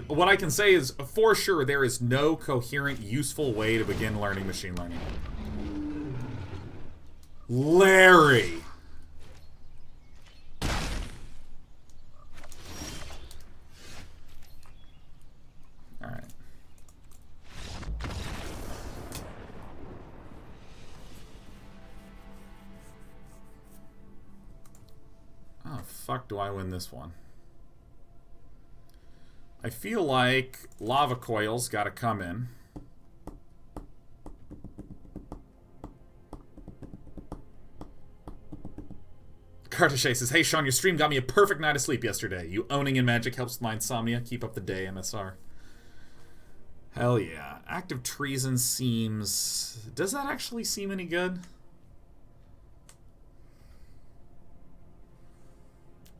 what I can say is, for sure, there is no coherent, useful way to begin learning machine learning. Larry! Alright. Oh, fuck do I win this one? I feel like Lava Coil's gotta come in. Cartachet says, hey Sean, your stream got me a perfect night of sleep yesterday. You owning in Magic helps with my insomnia. Keep up the day, MSR. Hell yeah. Act of Treason seems... Does that actually seem any good?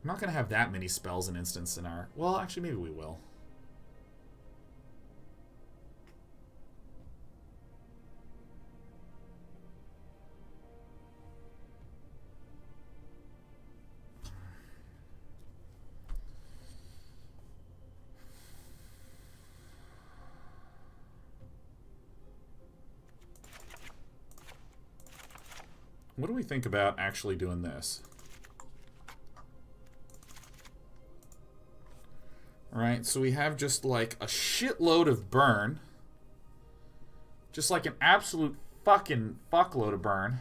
I'm not going to have that many spells and instants in our... Well, actually, maybe we will. What do we think about actually doing this? Alright, so we have just like a shitload of burn. Just like an absolute fucking fuckload of burn.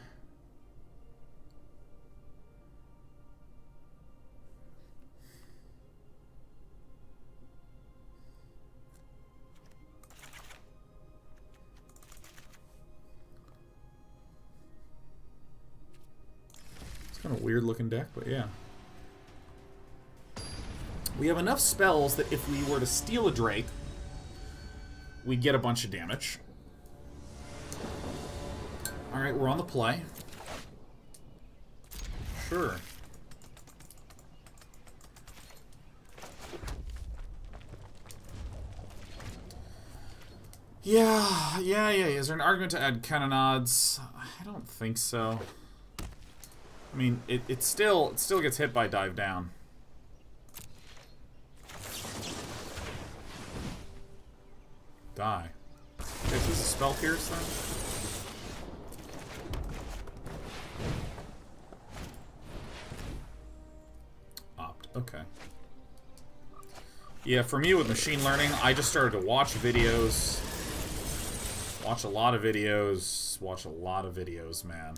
Kind of weird looking deck, but yeah. We have enough spells that if we were to steal a Drake, we'd get a bunch of damage. Alright, we're on the play. Sure. Yeah. Is there an argument to add Cannonades? I don't think so. I mean, it still gets hit by dive down. Die. Okay, so this is spell pierce then? Opt. Okay. Yeah, for me with machine learning, I just started to watch videos. Watch a lot of videos. Watch a lot of videos, man.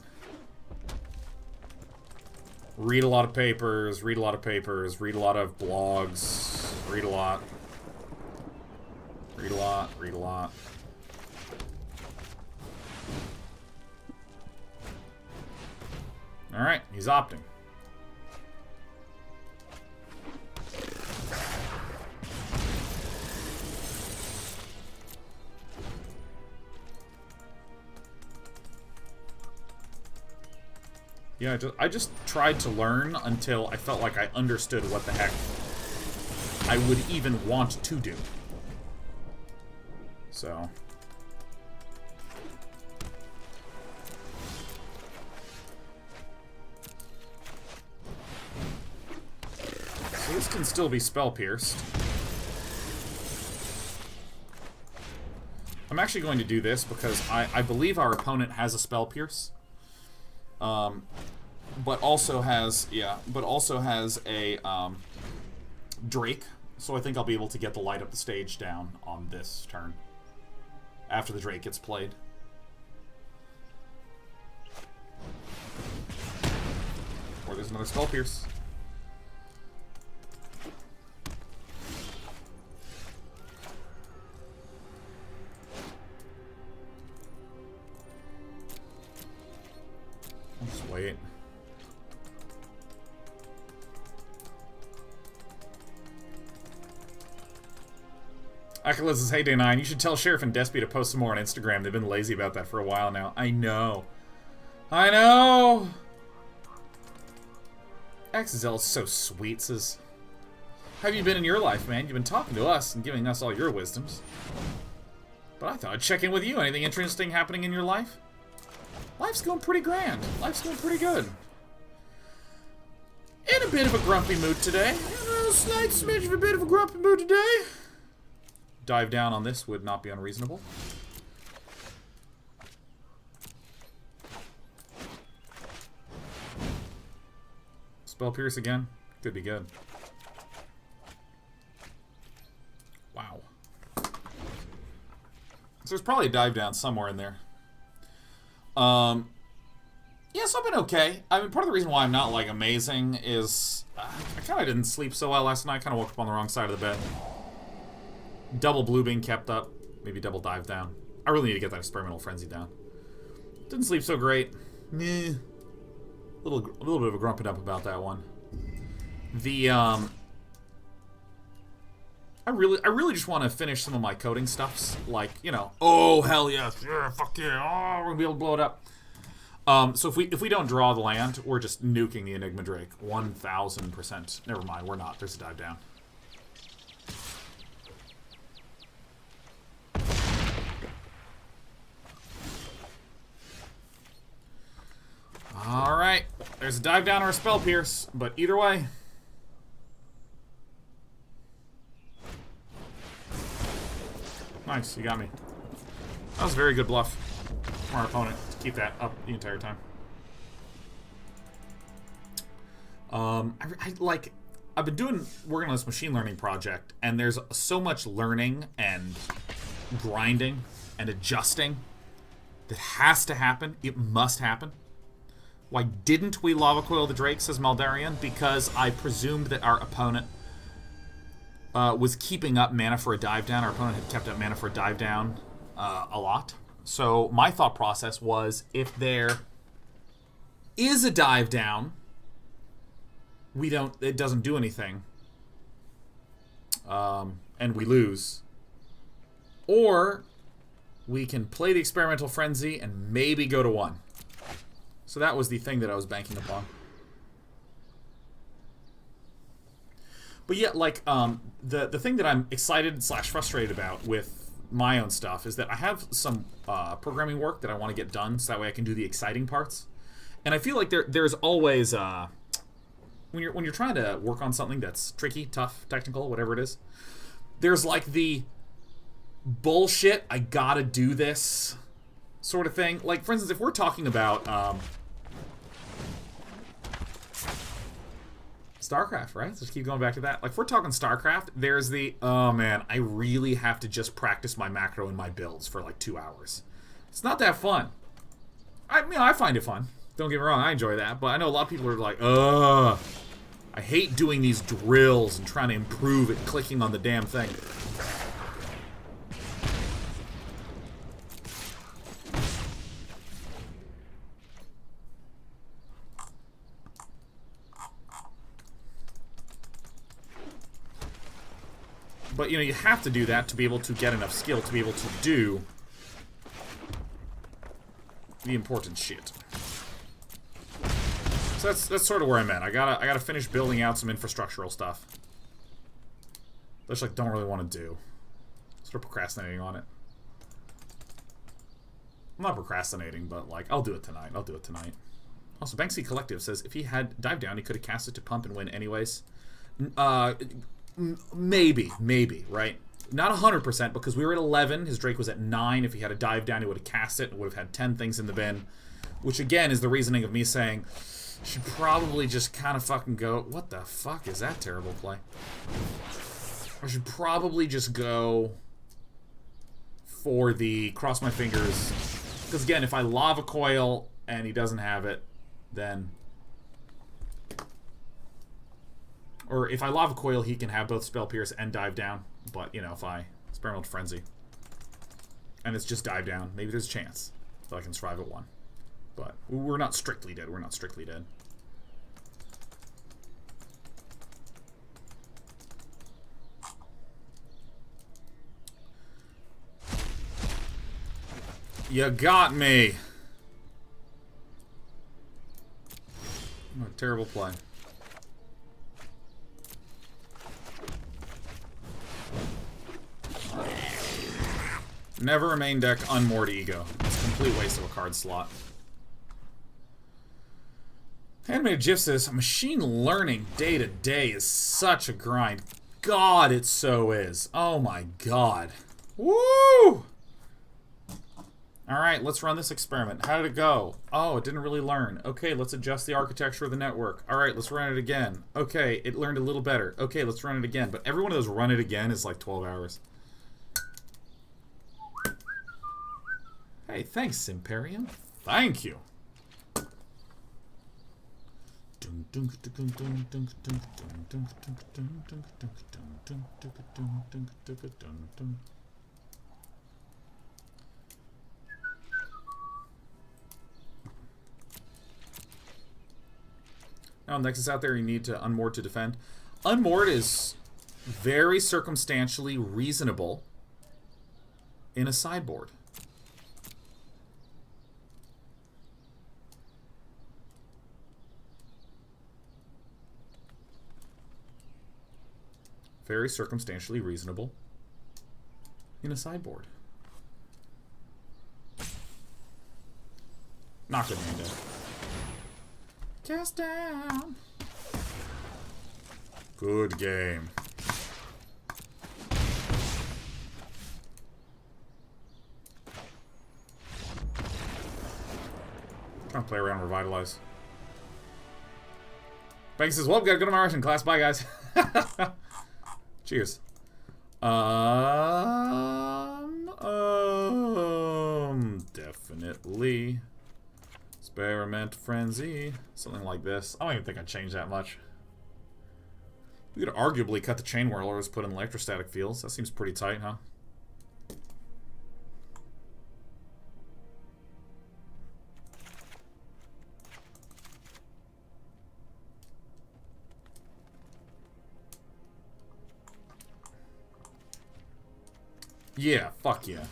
Read a lot of papers, read a lot of papers, read a lot of blogs, read a lot. Read a lot, read a lot. Alright, he's opting. Yeah, I just tried to learn until I felt like I understood what the heck I would even want to do. So. So this can still be spell pierced. I'm actually going to do this because I believe our opponent has a spell pierce. But also has a Drake, so I think I'll be able to get the light up the stage down on this turn after the Drake gets played. Or there's another Spell Pierce. Let's wait. Akilis says, hey Day9, you should tell Sheriff and Despy to post some more on Instagram. They've been lazy about that for a while now. I know. I know! XZL is so sweet, says, how have you been in your life, man? You've been talking to us and giving us all your wisdoms. But I thought I'd check in with you. Anything interesting happening in your life? Life's going pretty grand. Life's going pretty good. In a bit of a grumpy mood today. A slight smidge of a bit of a grumpy mood today. Dive down on this would not be unreasonable. Spell Pierce again. Could be good. Wow. So there's probably a dive down somewhere in there. Yeah, so I've been okay. I mean, part of the reason why I'm not, like, amazing is I kind of didn't sleep so well last night. Kind of woke up on the wrong side of the bed. Double blue being kept up. Maybe double dive down. I really need to get that Experimental Frenzy down. Didn't sleep so great. Meh. A little bit of a grumping up about that one. The, I really just want to finish some of my coding stuffs. Like, you know, oh, hell yes. Yeah, fuck yeah. Oh, we're going to be able to blow it up. So if we don't draw the land, we're just nuking the Enigma Drake. 1,000%. Never mind, we're not. There's a dive down. Alright. There's a dive down or a Spell Pierce, but either way. Nice, you got me. That was a very good bluff from our opponent to keep that up the entire time. I've been working on this machine learning project, and there's so much learning and grinding and adjusting that has to happen. It must happen. Why didn't we Lava Coil the Drake, says Maldarian? Because I presumed that our opponent was keeping up mana for a dive down. Our opponent had kept up mana for a dive down a lot. So my thought process was, if there is a dive down, it doesn't do anything, and we lose. Or we can play the Experimental Frenzy and maybe go to 1. So that was the thing that I was banking upon. But yeah, like, the thing that I'm excited / frustrated about with my own stuff is that I have some programming work that I want to get done, so that way I can do the exciting parts. And I feel like there's always when you're trying to work on something that's tricky, tough, technical, whatever it is, there's like the bullshit, I gotta do this sort of thing. Like, for instance, if we're talking about StarCraft, right? Let's just keep going back to that. Like, if we're talking StarCraft, there's the, oh man, I really have to just practice my macro and my builds for like 2 hours. It's not that fun. I find it fun. Don't get me wrong, I enjoy that. But I know a lot of people are like, ugh, I hate doing these drills and trying to improve at clicking on the damn thing. But, you know, you have to do that to be able to get enough skill to be able to do the important shit. So that's sort of where I'm at. I gotta finish building out some infrastructural stuff. That I just, like, don't really want to do. Sort of procrastinating on it. I'm not procrastinating, but, like, I'll do it tonight. I'll do it tonight. Also, Banksy Collective says if he had dive down, he could have cast it to pump and win anyways. Maybe, right? Not 100%, because we were at 11. His Drake was at 9. If he had a dive down, he would have cast it and would have had 10 things in the bin. Which, again, is the reasoning of me saying, Should probably just kind of fucking go... What the fuck is that terrible play? I should probably just go for the cross my fingers. Because again, if I Lava Coil and he doesn't have it, then... Or if I Lava Coil, he can have both Spell Pierce and Dive Down. But, you know, if I Experimental Frenzy and it's just Dive Down, maybe there's a chance that I can survive at 1. But we're not strictly dead. We're not strictly dead. You got me. What a terrible play. Never a main deck Unmoored Ego. It's a complete waste of a card slot. Animated GIF says, machine learning day to day is such a grind. God, it so is. Oh my god. Woo! Alright, let's run this experiment. How did it go? Oh, it didn't really learn. Okay, let's adjust the architecture of the network. Alright, let's run it again. Okay, it learned a little better. Okay, let's run it again. But every one of those run it again is like 12 hours. Hey, thanks, Imperium. Thank you. Now, Nexus out there, you need to Unmoored to defend. Unmoored is very circumstantially reasonable in a sideboard. Very circumstantially reasonable in a sideboard. Not good, Mando. Cast down. Good game. Trying to play around Revitalize. Banks says, well, gotta go to my Russian class. Bye, guys. Cheers. Definitely. Experiment Frenzy. Something like this. I don't even think I'd change that much. We could arguably cut the Chainwhirlers, put in Electrostatic Fields. That seems pretty tight, huh? Yeah, fuck yeah.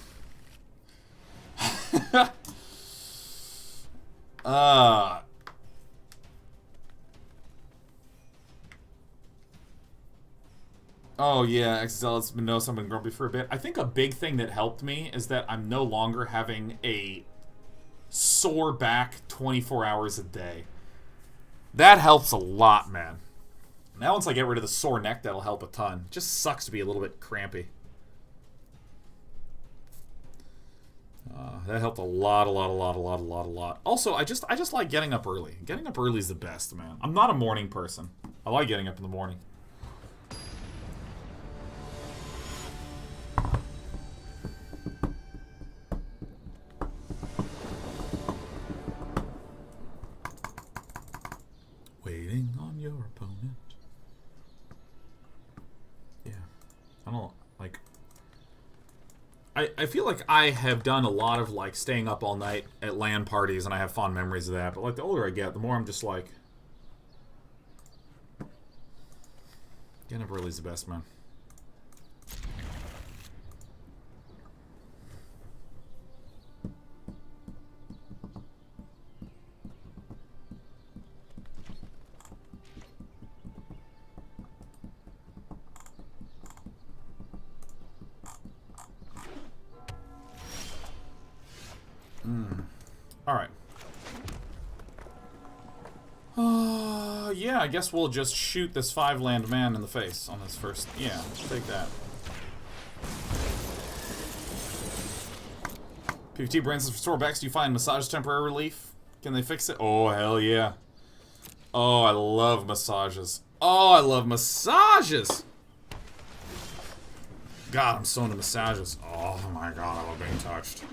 Oh yeah, XL, it's been noticed I've been grumpy for a bit. I think a big thing that helped me is that I'm no longer having a sore back 24 hours a day. That helps a lot, man. Now once I get rid of the sore neck, that'll help a ton. It just sucks to be a little bit crampy. That helped a lot. Also, I just like getting up early. Getting up early is the best, man. I'm not a morning person. I like getting up in the morning. Waiting on your opponent. Yeah. I don't like... I feel like I have done a lot of, like, staying up all night at LAN parties, and I have fond memories of that. But, like, the older I get, the more I'm just like... Getting up early is the best, man. Alright. Yeah, I guess we'll just shoot this 5-land man in the face on his first... Yeah, take that. PvT brands for sore backs. Do you find massage temporary relief? Can they fix it? Oh, hell yeah. Oh, I love massages. Oh, I love massages. God, I'm so into massages. Oh my god, I love being touched.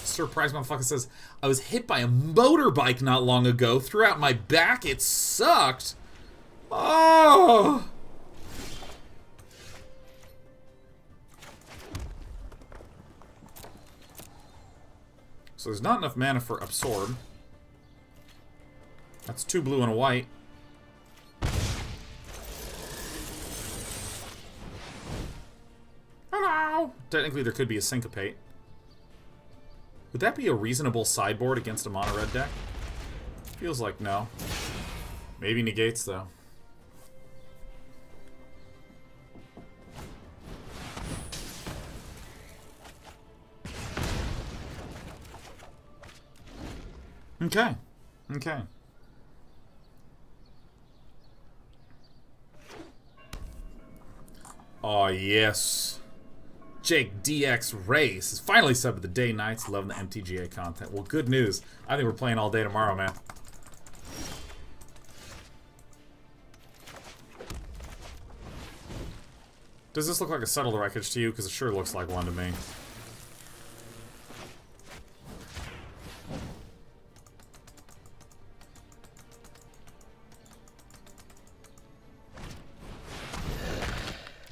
Surprise motherfucker says, I was hit by a motorbike not long ago. Threw out my back. It sucked. Oh. So there's not enough mana for Absorb. That's 2 blue and a white. Hello! Technically there could be a Syncopate. Would that be a reasonable sideboard against a mono red deck? Feels like no. Maybe negates though. Okay. Okay. Oh, yes. Jake DX Race is finally subbed to the Day Nights. Loving the MTGA content. Well, good news. I think we're playing all day tomorrow, man. Does this look like a Settle the Wreckage to you? Because it sure looks like one to me.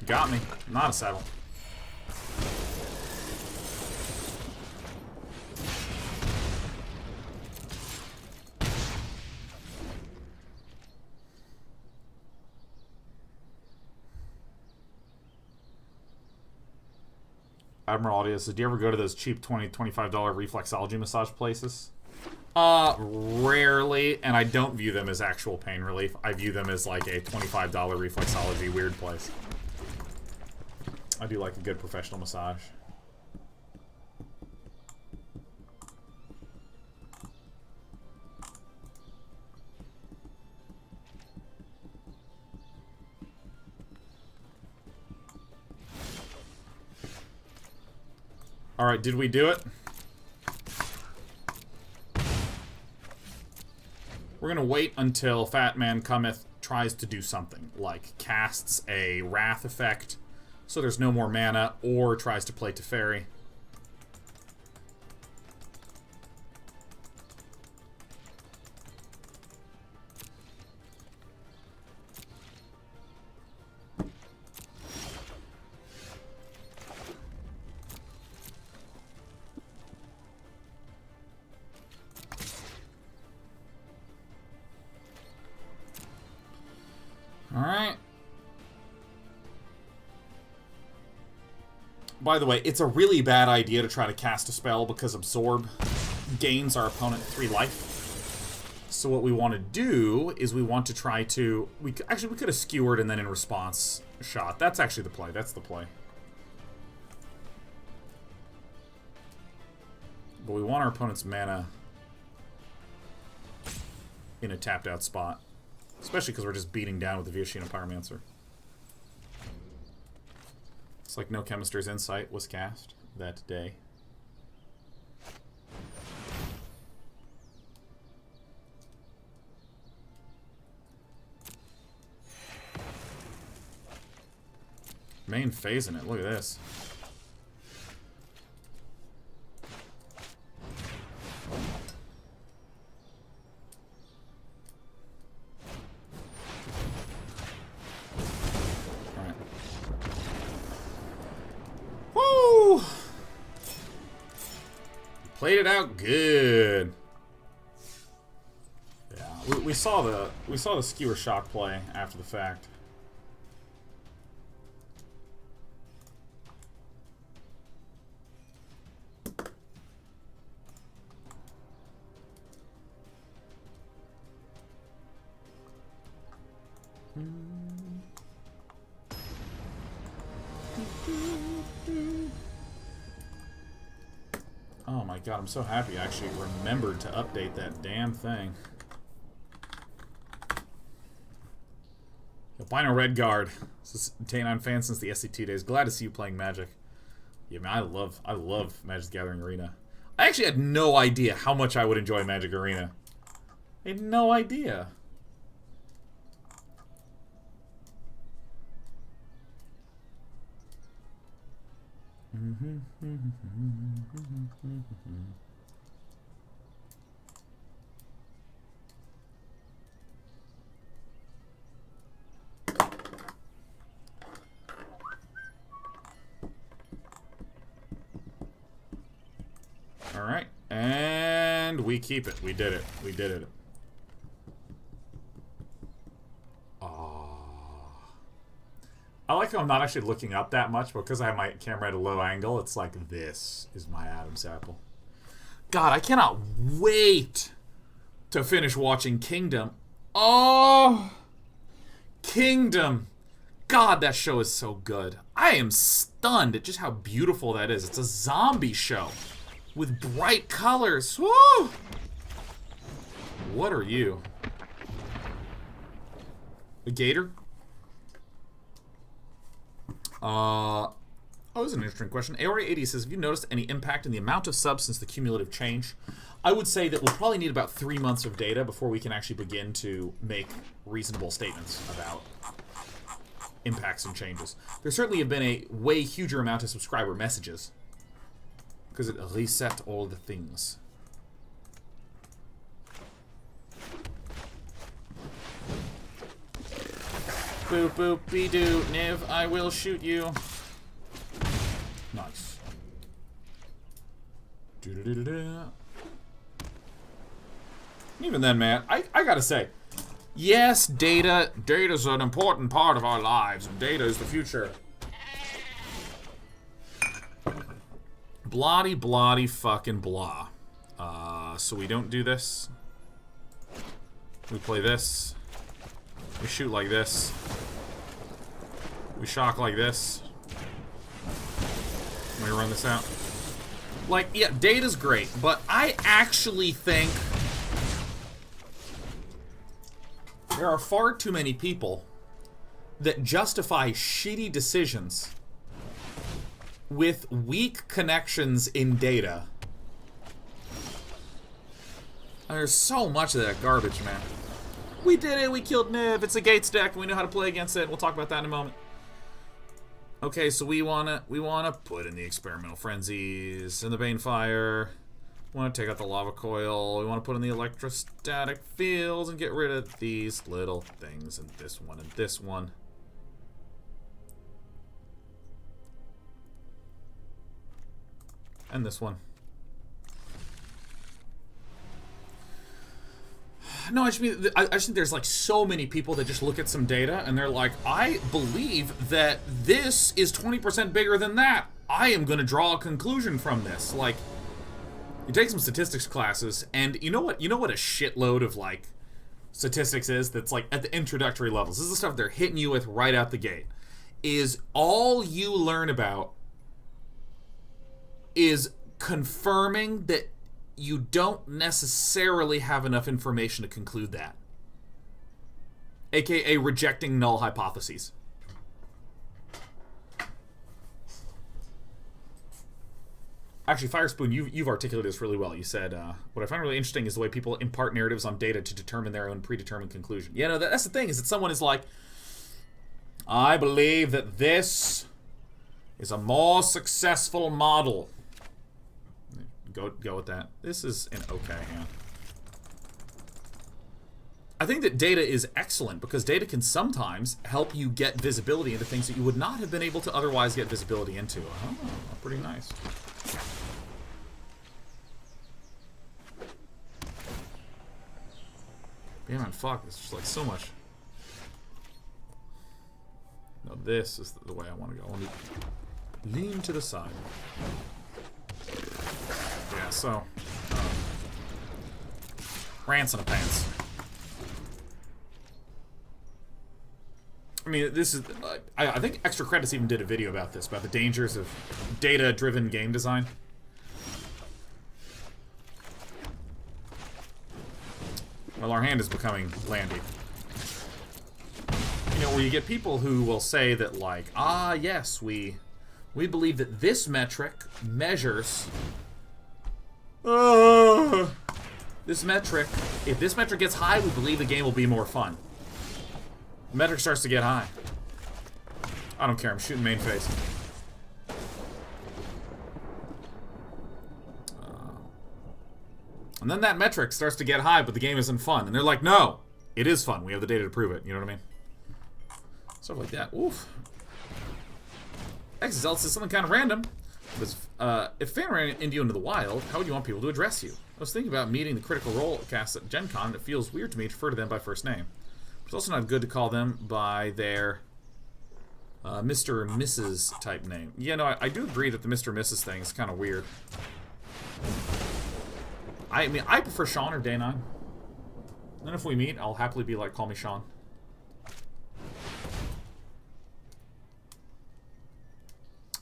Got me. Not a Settle. Admiral Audio says, do you ever go to those cheap $20, $25 reflexology massage places? Rarely, and I don't view them as actual pain relief. I view them as like a $25 reflexology weird place. I do like a good professional massage. Alright, did we do it? We're gonna wait until Fat Man Cometh tries to do something, like casts a Wrath effect so there's no more mana, or tries to play Teferi. Alright. By the way, it's a really bad idea to try to cast a spell because Absorb gains our opponent 3 life. So what we want to do is we want to try to... we could have skewered and then in response shot. That's actually the play. That's the play. But we want our opponent's mana in a tapped out spot. Especially because we're just beating down with the Viashino Pyromancer. It's like no Chemist's Insight was cast that day. Main phase in it. Look at this. Played it out good. Yeah, we saw the Skewer shock play after the fact. Oh my god, I'm so happy I actually remembered to update that damn thing. Albino Redguard. This is Taenon fan since the SC2 days. Glad to see you playing Magic. Yeah, man, I love Magic the Gathering Arena. I actually had no idea how much I would enjoy Magic Arena. I had no idea. Alright, and we keep it. We did it. We did it. I like how I'm not actually looking up that much, because I have my camera at a low angle. It's like, this is my Adam's apple. God, I cannot wait to finish watching Kingdom. Oh! Kingdom! God, that show is so good. I am stunned at just how beautiful that is. It's a zombie show with bright colors. Woo! What are you? A gator? Oh, this is an interesting question. Aori80 says, have you noticed any impact in the amount of subs since the cumulative change? I would say that we'll probably need about 3 months of data before we can actually begin to make reasonable statements about impacts and changes. There certainly have been a way huger amount of subscriber messages, because it reset all the things. Boop boop be doo, Niv, I will shoot you. Nice. Even then, man, I gotta say, yes, data's an important part of our lives, and data is the future. Bloody fucking blah. So we don't do this. We play this. We shoot like this. We shock like this. Let me run this out. Like, yeah, data's great, but I actually think there are far too many people that justify shitty decisions with weak connections in data. There's so much of that garbage, man. We did it, we killed Niv, it's a Gates deck, and we know how to play against it. We'll talk about that in a moment. Okay, so we wanna put in the Experimental Frenzies and the Banefire. We wanna take out the Lava Coil. We wanna put in the Electrostatic Fields and get rid of these little things, and this one and this one. And this one. No, I just think there's like so many people that just look at some data and they're like, I believe that this is 20% bigger than that. I am going to draw a conclusion from this. Like, you take some statistics classes, and you know what a shitload of like statistics is that's like at the introductory levels. This is the stuff they're hitting you with right out the gate. Is all you learn about is confirming that you don't necessarily have enough information to conclude that. AKA rejecting null hypotheses. Actually, Firespoon, you've articulated this really well. You said, what I find really interesting is the way people impart narratives on data to determine their own predetermined conclusion. Yeah, no, that's the thing, is that someone is like, I believe that this is a more successful model. Go with that. This is an okay hand. I think that data is excellent because data can sometimes help you get visibility into things that you would not have been able to otherwise get visibility into. Oh, pretty nice. Yeah, man, fuck. It's just like so much. No, this is the way I want to go. Let me lean to the side. Yeah, so rants in a pants. I mean, this is I think Extra Credits even did a video about this, about the dangers of data-driven game design. Well, our hand is becoming landy. You know, where you get people who will say that, like, ah, yes, we believe that this metric measures This metric, if this metric gets high, we believe the game will be more fun. The metric starts to get high. I don't care, I'm shooting main face. And then that metric starts to get high, but the game isn't fun. And they're like, no, it is fun. We have the data to prove it. You know what I mean? Stuff like that. Oof. XZL says something kind of random. If fan ran into you into the wild, how would you want people to address you? I was thinking about meeting the Critical Role cast at Gen Con, and it feels weird to me to refer to them by first name. It's also not good to call them by their Mr. or Mrs. type name. Yeah, no, I do agree that the Mr. or Mrs. thing is kind of weird. I mean, I prefer Sean or Day9. Then if we meet, I'll happily be like, call me Sean.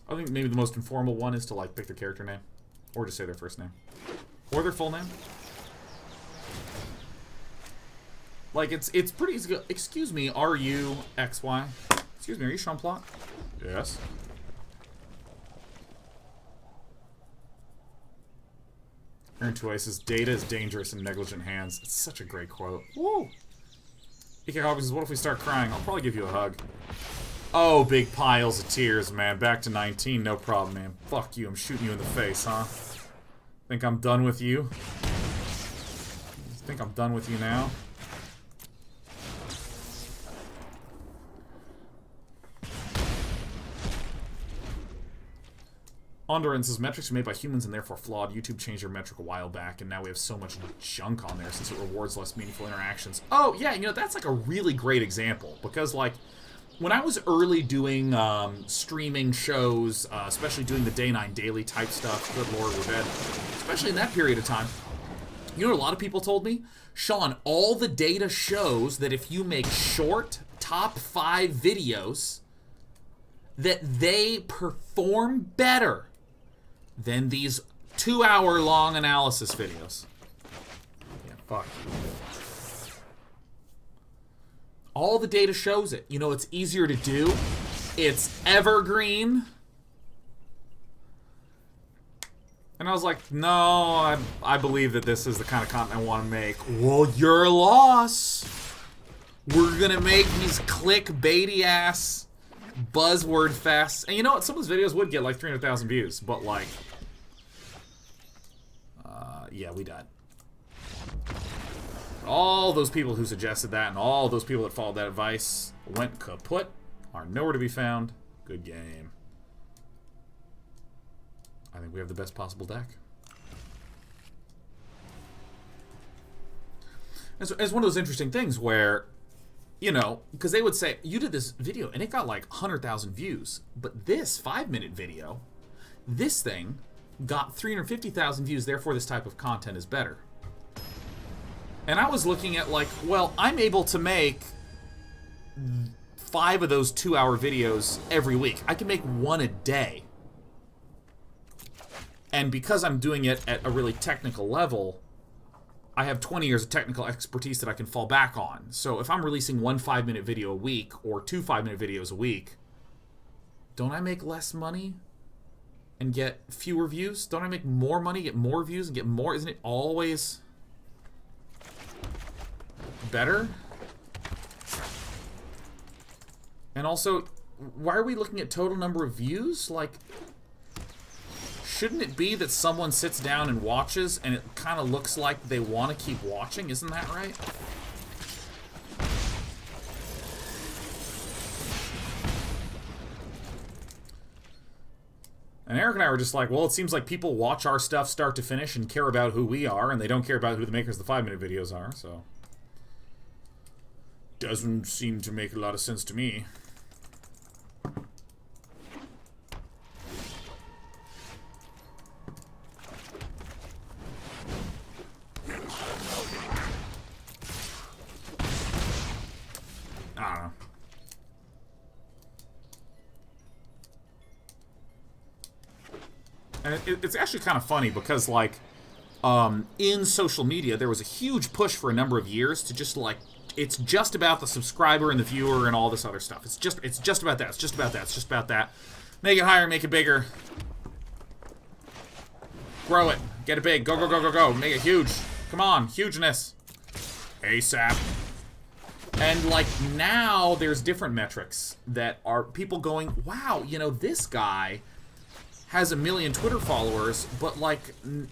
I think maybe the most informal one is to like pick their character name. Or just say their first name. Or their full name. Like, it's pretty easy to go, excuse me, are you XY? Excuse me, are you Sean Plot? Yes. Aaron Toy says, data is dangerous in negligent hands. It's such a great quote. Woo! EK Hobby says, what if we start crying? I'll probably give you a hug. Oh, big piles of tears, man. Back to 19, no problem, man. Fuck you, I'm shooting you in the face, huh? Think I'm done with you? Think I'm done with you now? Onderin says, metrics are made by humans and therefore flawed. YouTube changed their metric a while back, and now we have so much junk on there since it rewards less meaningful interactions. Oh, yeah, you know, that's like a really great example. Because, like, when I was early doing streaming shows, especially doing the Day 9 daily type stuff, good lord, we're dead. Especially in that period of time, you know what a lot of people told me? Sean, all the data shows that if you make short, top 5 videos, that they perform better than these 2-hour-long analysis videos. Yeah, fuck. All the data shows it. You know, it's easier to do. It's evergreen. And I was like, no, I believe that this is the kind of content I want to make. Well, your loss. We're gonna make these clickbaity-ass buzzword fest. And you know what? Some of those videos would get like 300,000 views, but like, yeah, we died. All those people who suggested that and all those people that followed that advice went kaput, are nowhere to be found. Good game. I think we have the best possible deck. It's one of those interesting things where, you know, because they would say, you did this video and it got like 100,000 views, but this 5-minute video, this thing got 350,000 views, therefore this type of content is better. And I was looking at like, well, I'm able to make 5 of those 2-hour videos every week. I can make 1 a day. And because I'm doing it at a really technical level, I have 20 years of technical expertise that I can fall back on. So if I'm releasing 1 5-minute video a week or 2 5-minute videos a week, don't I make less money and get fewer views? Don't I make more money, get more views, and get more? Isn't it always better? And also, why are we looking at total number of views? Like, shouldn't it be that someone sits down and watches and it kind of looks like they want to keep watching? Isn't that right? And Eric and I were just like, well, it seems like people watch our stuff start to finish and care about who we are, and they don't care about who the makers of the 5-minute videos are, so. Doesn't seem to make a lot of sense to me. I don't know. And it's actually kind of funny because, like, in social media, there was a huge push for a number of years to just, like, it's just about the subscriber and the viewer and all this other stuff. It's just about that. It's just about that. It's just about that. Make it higher, make it bigger. Grow it. Get it big. Go, go, go, go, go. Make it huge. Come on. Hugeness. ASAP. And, like, now there's different metrics that are people going, wow, you know, this guy has 1 million Twitter followers, but, like,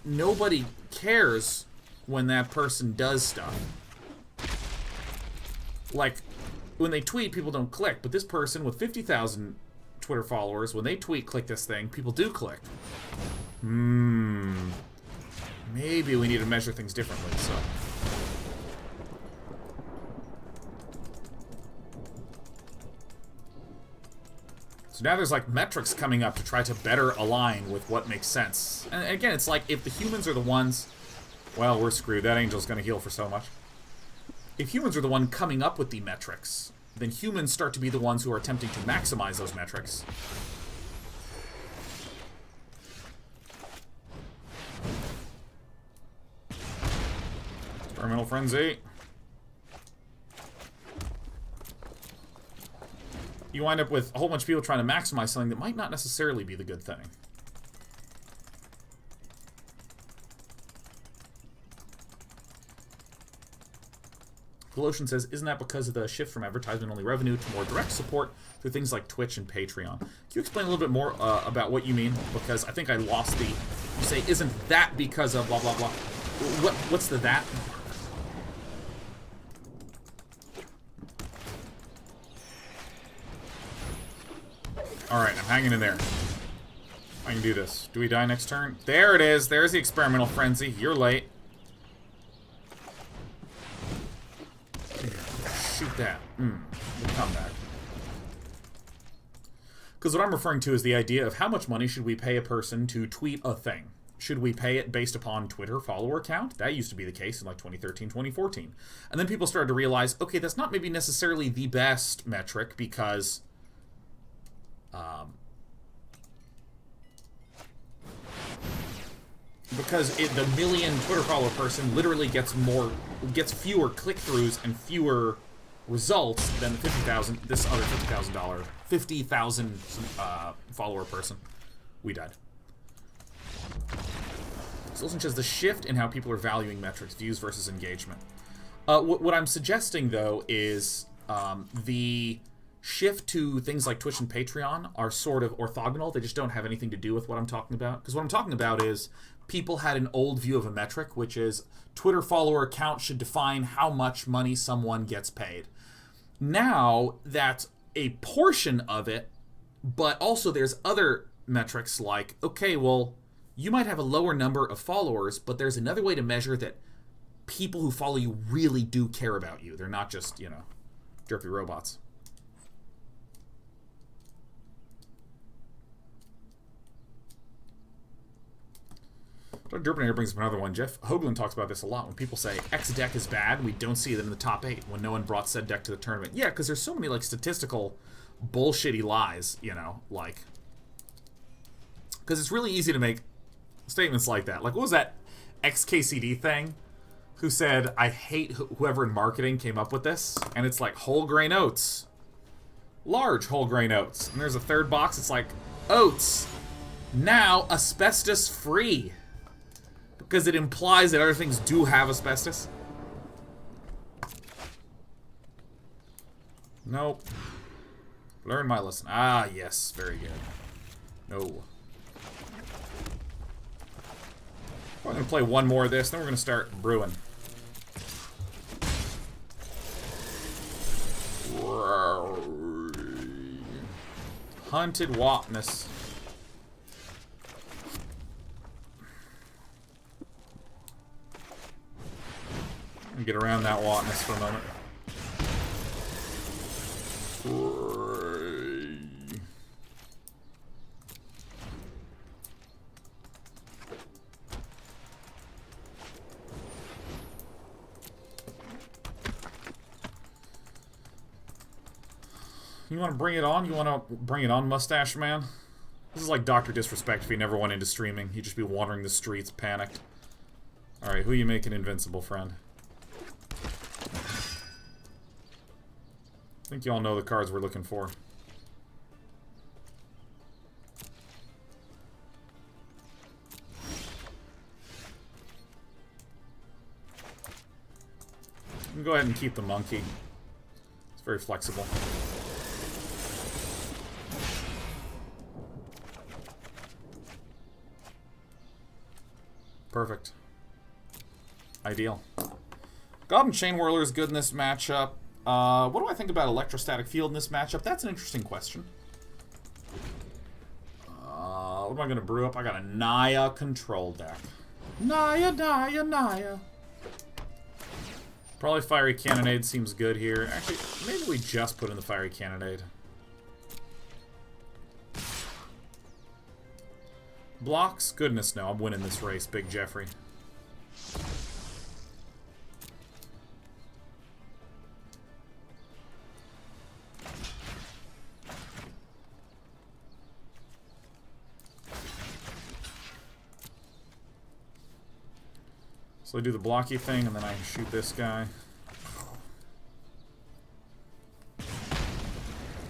nobody cares when that person does stuff. Like, when they tweet, people don't click, but this person with 50,000 Twitter followers, when they tweet, click this thing, people do click. Maybe we need to measure things differently, so... So now there's, like, metrics coming up to try to better align with what makes sense. And again, it's like, if the humans are the ones... Well, we're screwed. That angel's gonna heal for so much. If humans are the one coming up with the metrics, then humans start to be the ones who are attempting to maximize those metrics. Experimental Frenzy. You wind up with a whole bunch of people trying to maximize something that might not necessarily be the good thing. Galoshin says, isn't that because of the shift from advertisement-only revenue to more direct support through things like Twitch and Patreon? Can you explain a little bit more about what you mean? Because I think I lost the... You say, isn't that because of blah, blah, blah. What's the that? Alright, I'm hanging in there. I can do this. Do we die next turn? There it is. There's the Experimental Frenzy. You're late. Shoot that. We'll come back. Because what I'm referring to is the idea of how much money should we pay a person to tweet a thing. Should we pay it based upon Twitter follower count? That used to be the case in like 2013, 2014. And then people started to realize, okay, that's not maybe necessarily the best metric because... because the million Twitter follower person literally gets fewer click-throughs and fewer results than the 50,000, this other $50,000 follower person. We died. Solson says the shift in how people are valuing metrics, views versus engagement. What I'm suggesting, though, is the shift to things like Twitch and Patreon are sort of orthogonal. They just don't have anything to do with what I'm talking about. Because what I'm talking about is people had an old view of a metric, which is Twitter follower count should define how much money someone gets paid. Now, that's a portion of it, but also there's other metrics like, okay, well, you might have a lower number of followers, but there's another way to measure that people who follow you really do care about you. They're not just, you know, derpy robots. Derpinator brings up another one. Jeff Hoagland talks about this a lot. When people say X deck is bad, we don't see them in the top 8 when no one brought said deck to the tournament. Yeah, because there's so many like statistical bullshitty lies, you know, like... Because it's really easy to make statements like that. Like, what was that XKCD thing? Who said, I hate whoever in marketing came up with this? And it's like, whole grain oats. Large whole grain oats. And there's a third box, it's like, oats. Now asbestos free. Because it implies that other things do have asbestos. Nope. Learn my lesson. Ah, yes. Very good. No. I'm going to play one more of this, then we're going to start brewing. Hunted Wapness. Get around that Wapness for a moment. You want to bring it on? You want to bring it on, Mustache Man? This is like Dr. Disrespect if he never went into streaming. He'd just be wandering the streets, panicked. Alright, who you making invincible, friend? I think you all know the cards we're looking for. can go ahead and keep the monkey. It's very flexible. Perfect. Ideal. Goblin Chainwhirler is good in this matchup. What do I think about Electrostatic Field in this matchup? That's an interesting question. What am I going to brew up? I got a Naya control deck. Naya. Probably Fiery Cannonade seems good here. Actually, maybe we just put in the Fiery Cannonade. Blocks? Goodness no, I'm winning this race, Big Jeffrey. So I do the blocky thing, and then I shoot this guy.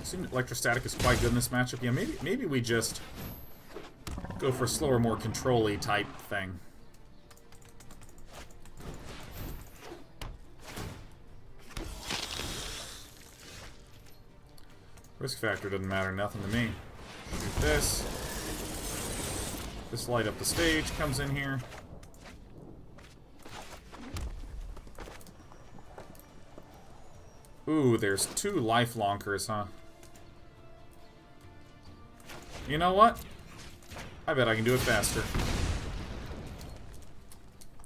Assume Electrostatic is quite good in this matchup. Yeah, maybe we just go for a slower, more control-y type thing. Risk factor doesn't matter, nothing to me. Shoot this. This light up the stage comes in here. Ooh, there's 2 life lonkers, huh? You know what? I bet I can do it faster.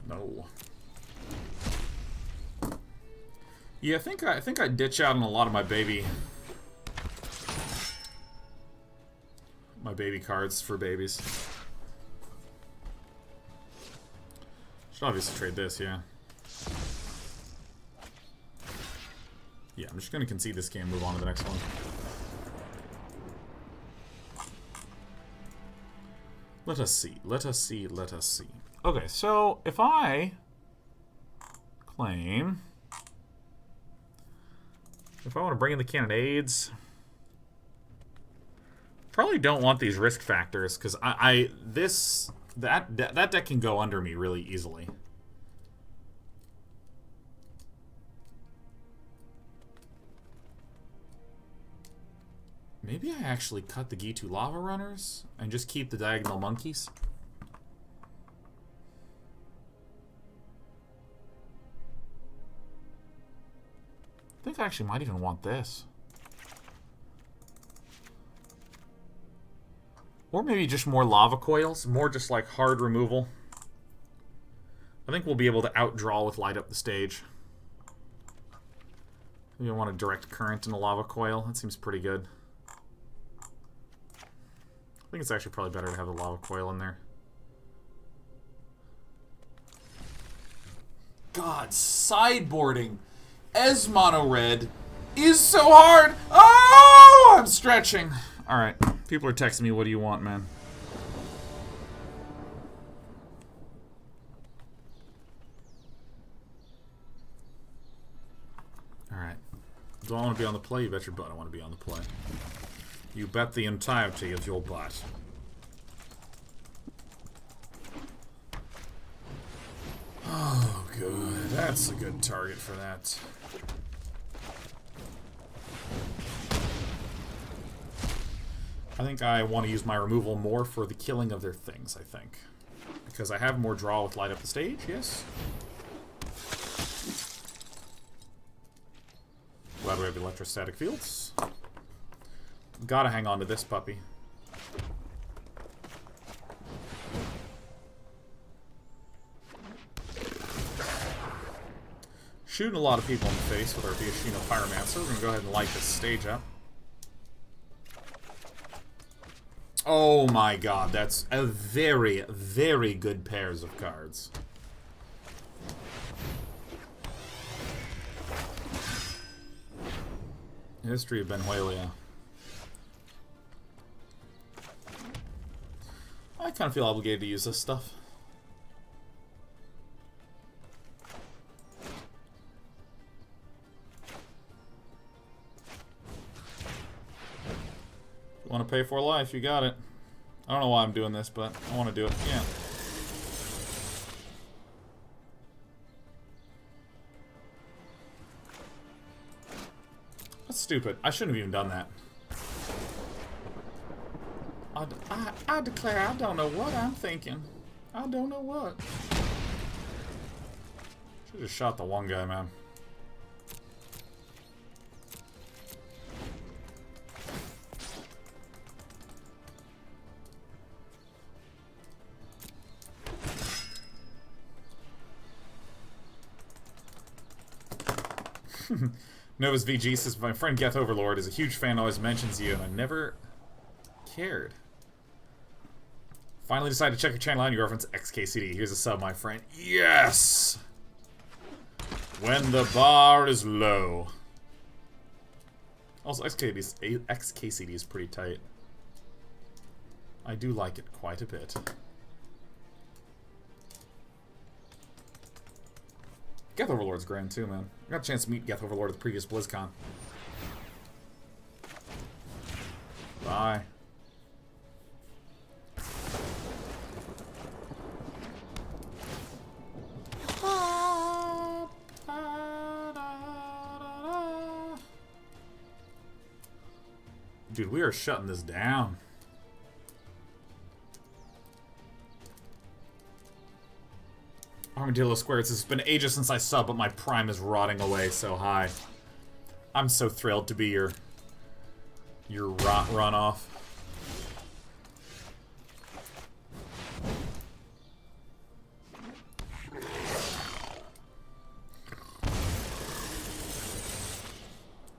No. Yeah, I think I ditch out on a lot of my baby cards for babies. Should obviously trade this, yeah. Yeah, I'm just gonna concede this game and move on to the next one. Let us see. Okay, so if I claim... If I want to bring in the Cannonades... Probably don't want these risk factors, because that deck can go under me really easily. Maybe I actually cut the Ghitu Lavarunner and just keep the diagonal monkeys. I think I actually might even want this. Or maybe just more Lava Coils, more just like hard removal. I think we'll be able to outdraw with Light Up the Stage. Maybe I want a direct current in a Lava Coil. That seems pretty good. I think it's actually probably better to have the Lava Coil in there. God, sideboarding as mono red is so hard. Oh, I'm stretching. All right, people are texting me. What do you want, man? All right. Do I want to be on the play? You bet your butt I want to be on the play. You bet the entirety of your butt. Oh, good. That's a good target for that. I think I want to use my removal more for the killing of their things, I think. Because I have more draw with Light Up the Stage, yes? Glad we have Electrostatic Fields. Gotta hang on to this puppy. Shooting a lot of people in the face with our Viashino Pyromancer. We're gonna go ahead and light this stage up. Oh my god, that's a very, very good pairs of cards. History of Benhuelia. I kind of feel obligated to use this stuff. If you want to pay for life, you got it. I don't know why I'm doing this, but I want to do it. Yeah. That's stupid. I shouldn't have even done that. I declare I don't know what I'm thinking. I don't know what. Should've just shot the one guy, man. Nova's VG says, my friend Geth Overlord is a huge fan, always mentions you, and I never cared. Finally decided to check your channel out, you reference XKCD. Here's a sub, my friend. Yes! When the bar is low. Also, XKCD is pretty tight. I do like it quite a bit. Geth Overlord's grand too, man. I got a chance to meet Geth Overlord at the previous BlizzCon. Bye. Dude, we are shutting this down. Armadillo Squared says, it's been ages since I subbed, but my prime is rotting away so high. I'm so thrilled to be your rot runoff.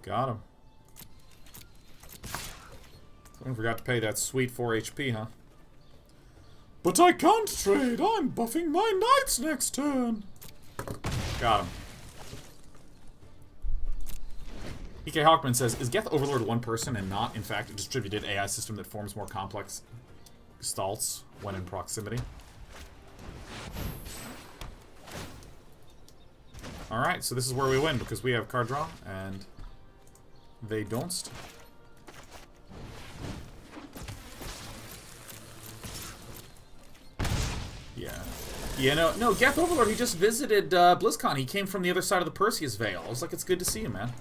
Got him. Someone forgot to pay that sweet 4 HP, huh? But I can't trade. I'm buffing my knights next turn. Got him. EK Hawkman says, is Geth Overlord one person and not, in fact, a distributed AI system that forms more complex gestalts when in proximity? Alright, so this is where we win because we have card draw and they don't. Yeah. Yeah, no, Geth Overlord, he just visited BlizzCon. He came from the other side of the Perseus Veil. I was like, it's good to see you, man.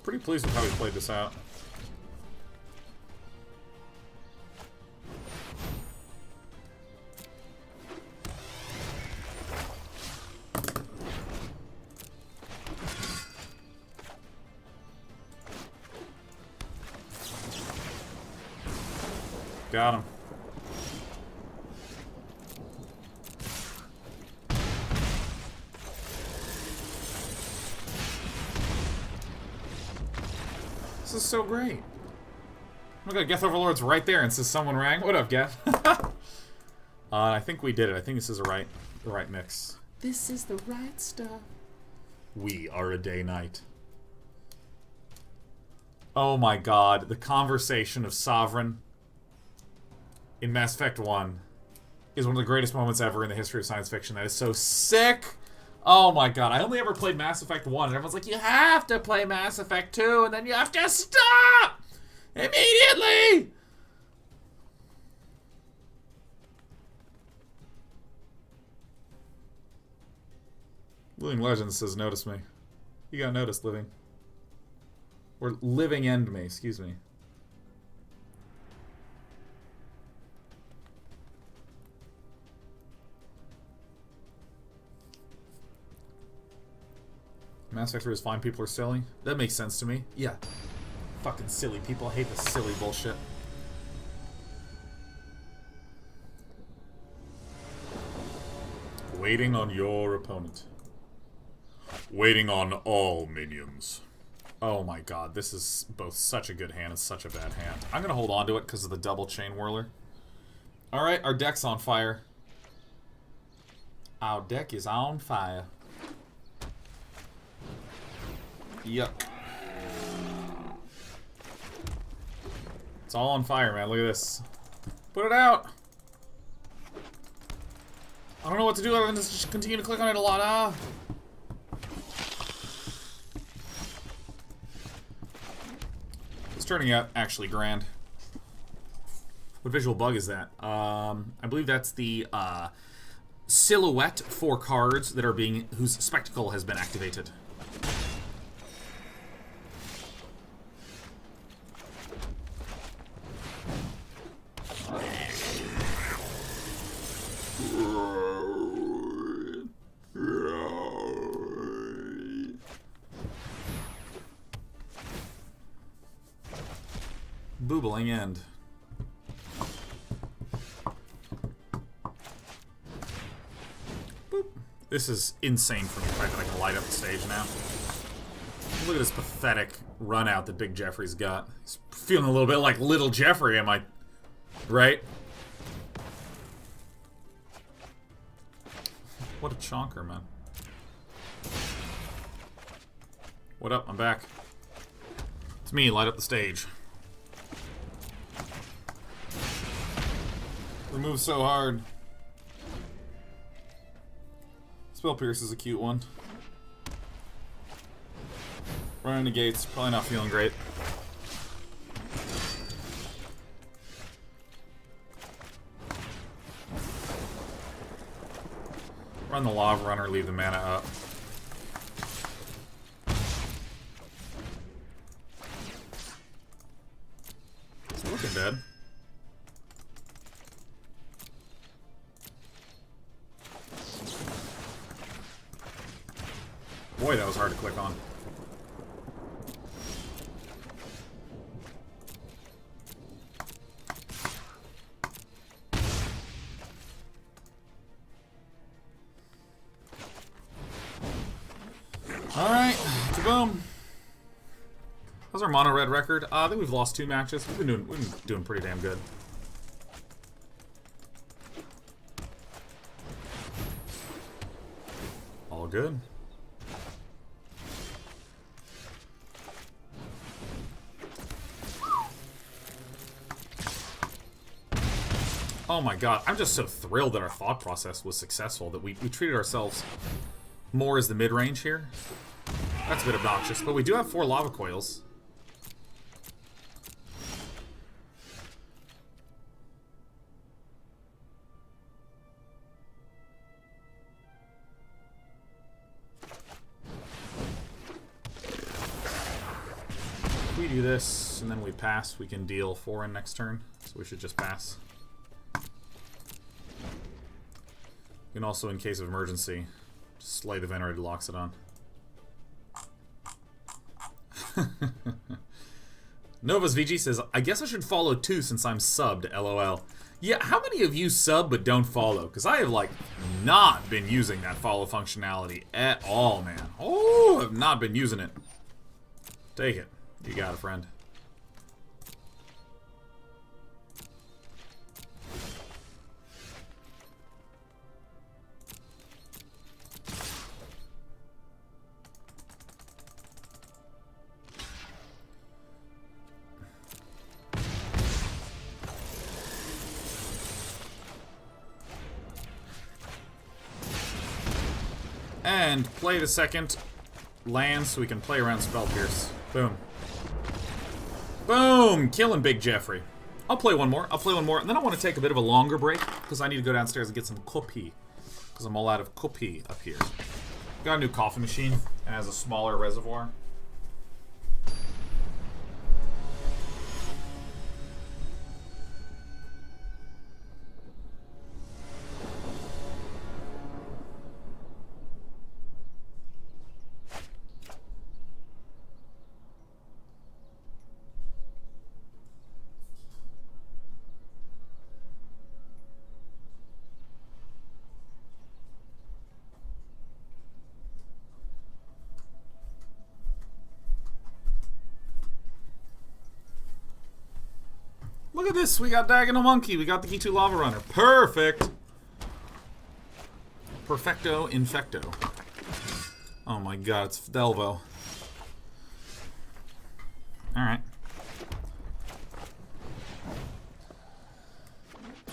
Pretty pleased with how he played this out. Got him. This is so great. Oh my god, Geth Overlord's right there and says someone rang. What up, Geth? I think we did it. I think this is the right mix. This is the right stuff. We are a day night. Oh my god, the conversation of Sovereign in Mass Effect 1 is one of the greatest moments ever in the history of science fiction. That is so sick! Oh my god, I only ever played Mass Effect 1, and everyone's like, you have to play Mass Effect 2, and then you have to stop! Immediately! Living Legends says, notice me. You got noticed, Living. Or Living End me, excuse me. Mass Effect 3 is fine, people are silly. That makes sense to me. Yeah. Fucking silly people. I hate this silly bullshit. Waiting on your opponent. Waiting on all minions. Oh my god, this is both such a good hand and such a bad hand. I'm gonna hold on to it because of the double Chainwhirler. Alright, our deck's on fire. Our deck is on fire. Yuck. It's all on fire, man. Look at this. Put it out! I don't know what to do other than just continue to click on it a lot. Ah. It's turning out actually grand. What visual bug is that? I believe that's the silhouette for cards that are whose spectacle has been activated. Boobling end. Boop. This is insane for me. The fact that I can light up the stage now. Look at this pathetic run out that Big Jeffrey's got. He's feeling a little bit like Little Jeffrey, am I right? What a chonker, man. What up? I'm back. It's me, light up the stage. Remove so hard. Spell Pierce is a cute one. Running the gates, probably not feeling great. Run the Lava Runner, leave the mana up. It's looking dead. Boy, that was hard to click on. Alright, kaboom. How's our mono red record? I think we've lost 2 matches. We've been doing pretty damn good. All good. Oh my god, I'm just so thrilled that our thought process was successful, that we treated ourselves more as the mid-range here. That's a bit obnoxious, but we do have 4 Lava Coils. If we do this, and then we pass, we can deal 4 in next turn, so we should just pass. You can also, in case of emergency, just slay the Venerated Loxodon. Nova's VG says, I guess I should follow too since I'm subbed, LOL. Yeah, how many of you sub but don't follow? Because I have, like, not been using that follow functionality at all, man. Oh, I've not been using it. Take it. You got it, friend. And play the second land so we can play around Spell Pierce. Boom. Boom! Killing Big Jeffrey. I'll play one more. And then I want to take a bit of a longer break because I need to go downstairs and get some coffee. Because I'm all out of coffee up here. Got a new coffee machine. It has a smaller reservoir. Look at this, we got Diagonal Monkey, we got the Ghitu Lavarunner. Perfect! Perfecto infecto. Oh my god, it's Delvo. Alright.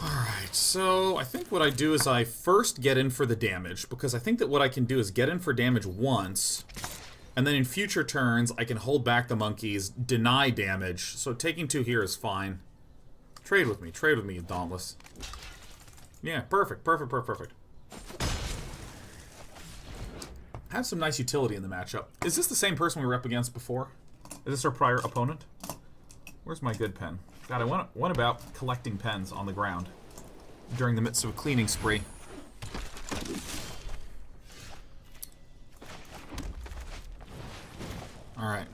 Alright, so I think what I do is I first get in for the damage, because I think that what I can do is get in for damage once, and then in future turns I can hold back the monkeys, deny damage, so taking 2 here is fine. Trade with me, you Dauntless. Yeah, perfect. Have some nice utility in the matchup. Is this the same person we were up against before? Is this our prior opponent? Where's my good pen? God, I went about collecting pens on the ground during the midst of a cleaning spree. Alright.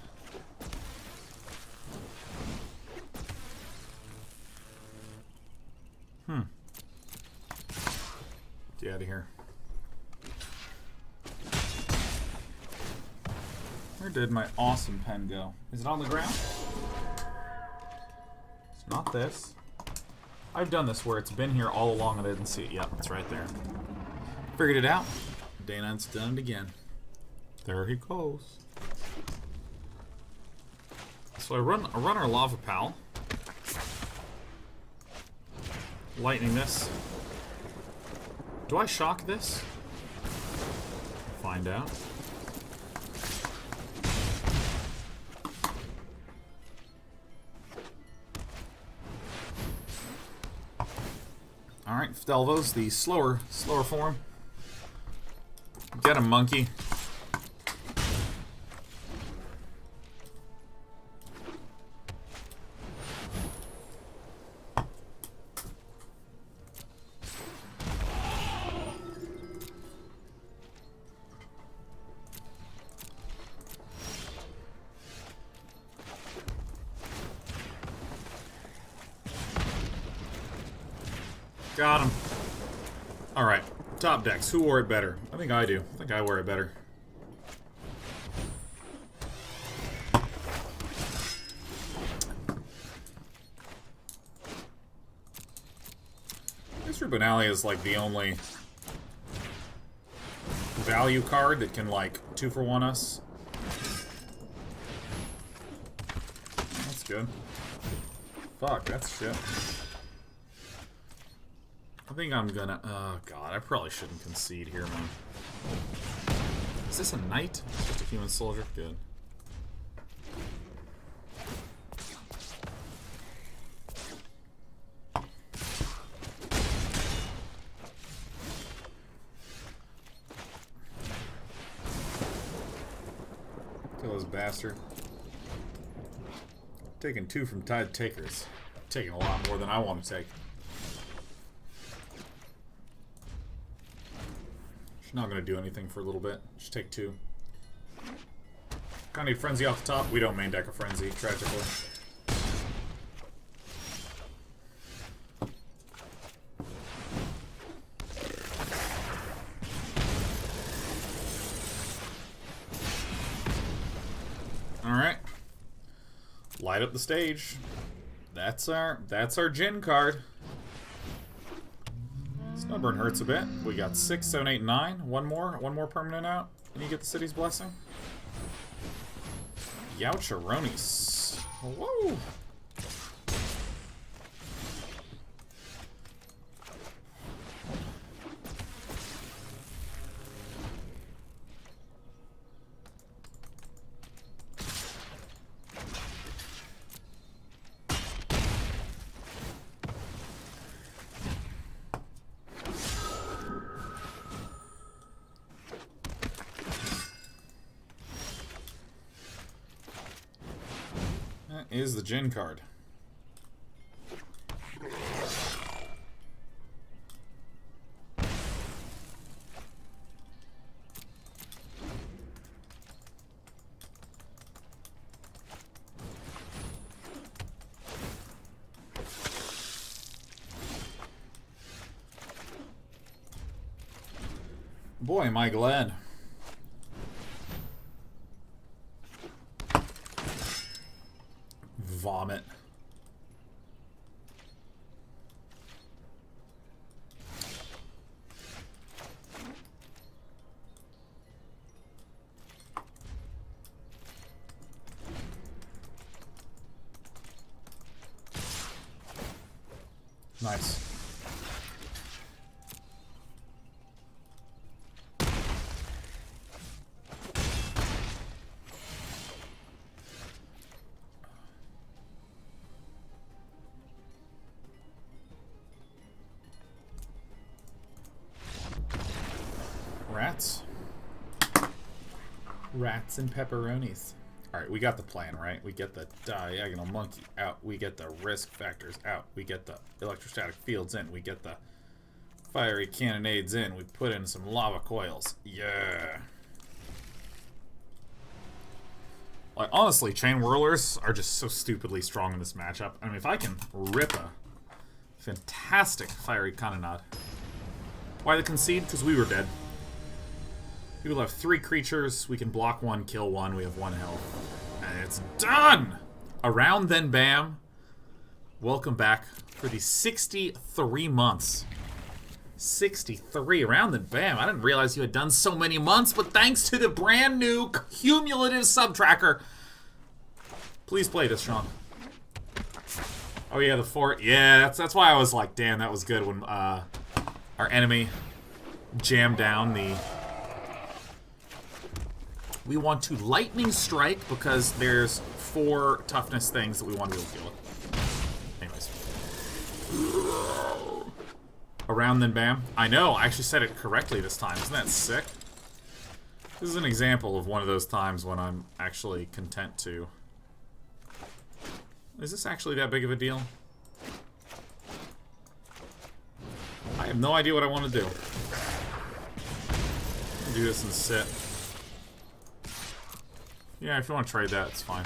Get out of here. Where did my awesome pen go? Is it on the ground? It's not this. I've done this where it's been here all along and I didn't see it. Yep, it's right there. Figured it out. Dana's done it again. There he goes. So I run our Lava Pal. Lightning this. Do I shock this? Find out. Alright, Stelvos, the slower form. Get him, monkey. Got him. Alright. Top decks. Who wore it better? I think I do. I think I wear it better. This Rubinali is like the only value card that can like 2-for-1 us. That's good. Fuck, that's shit. I think I'm gonna... Oh, God. I probably shouldn't concede here, man. Is this a knight? Just a human soldier? Good. Kill this bastard. Taking 2 from Tide Takers. Taking a lot more than I want to take. Not gonna do anything for a little bit. Just take 2. Kinda need Frenzy off the top. We don't main deck a Frenzy, tragically. Alright. Light up the stage. That's our Jin card. Snowburn hurts a bit. We got 6, 7, 8, 9. One more permanent out. And you get the city's blessing. Yaucharonis. Whoa! Is the Jin card. Boy, am I glad. Vomit. Nice. rats. Rats and pepperonis. Alright, we got the plan, right? We get the Diagonal Monkey out. We get the risk factors out. We get the Electrostatic Fields in. We get the Fiery Cannonades in. We put in some Lava Coils. Yeah. Like, honestly, Chainwhirlers are just so stupidly strong in this matchup. I mean, if I can rip a fantastic Fiery Cannonade. Why the concede? Because we were dead. We will have 3 creatures. We can block 1, kill 1. We have 1 health. And it's done! Around then bam. Welcome back for the 63 months. 63. Around then bam. I didn't realize you had done so many months, but thanks to the brand new cumulative sub-tracker. Please play this, Sean. Oh yeah, the fort. Yeah, that's why I was like, damn, that was good when our enemy jammed down the... We want to lightning strike because there's 4 toughness things that we want to be able to deal with. Anyways. Around then bam. I know, I actually said it correctly this time. Isn't that sick? This is an example of one of those times when I'm actually content to... Is this actually that big of a deal? I have no idea what I want to do. I'll do this and sit. Yeah, if you want to trade that, it's fine.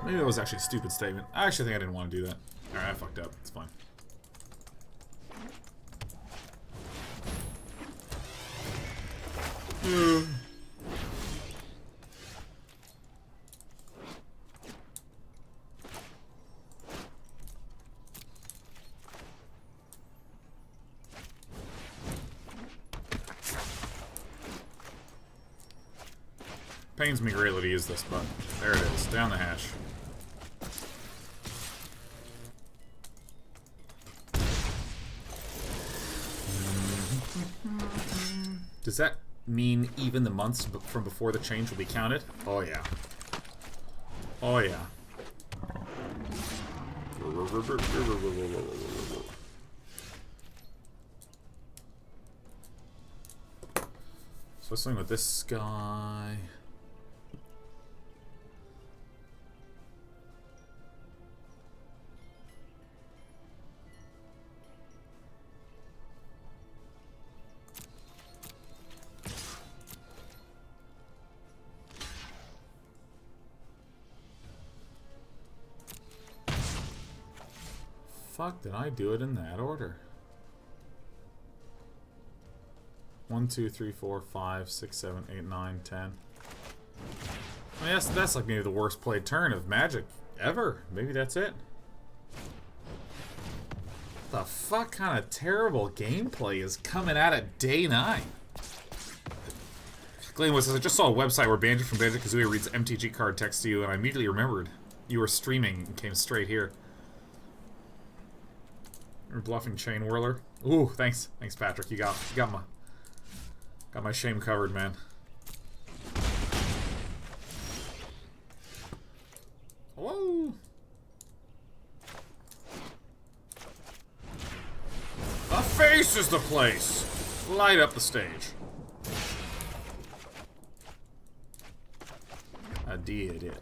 Maybe that was actually a stupid statement. I actually think I didn't want to do that. Alright, I fucked up. It's fine. Pains me greatly to use this, but there it is. Down the hash. Does that mean even the months from before the change will be counted? Oh yeah. Oh yeah. So let's swing with this guy. Fuck, did I do it in that order? 1, 2, 3, 4, 5, 6, 7, 8, 9, 10. I mean, that's like maybe the worst played turn of Magic ever. Maybe that's it. The fuck kind of terrible gameplay is coming out at day 9? Glenn says, I just saw a website where Banjo from Banjo-Kazooie reads MTG card text to you, and I immediately remembered you were streaming and came straight here. You're bluffing Chainwhirler. Ooh, thanks. Thanks, Patrick. You got my shame covered, man. Whoa. The face is the place. Light up the stage. I did it.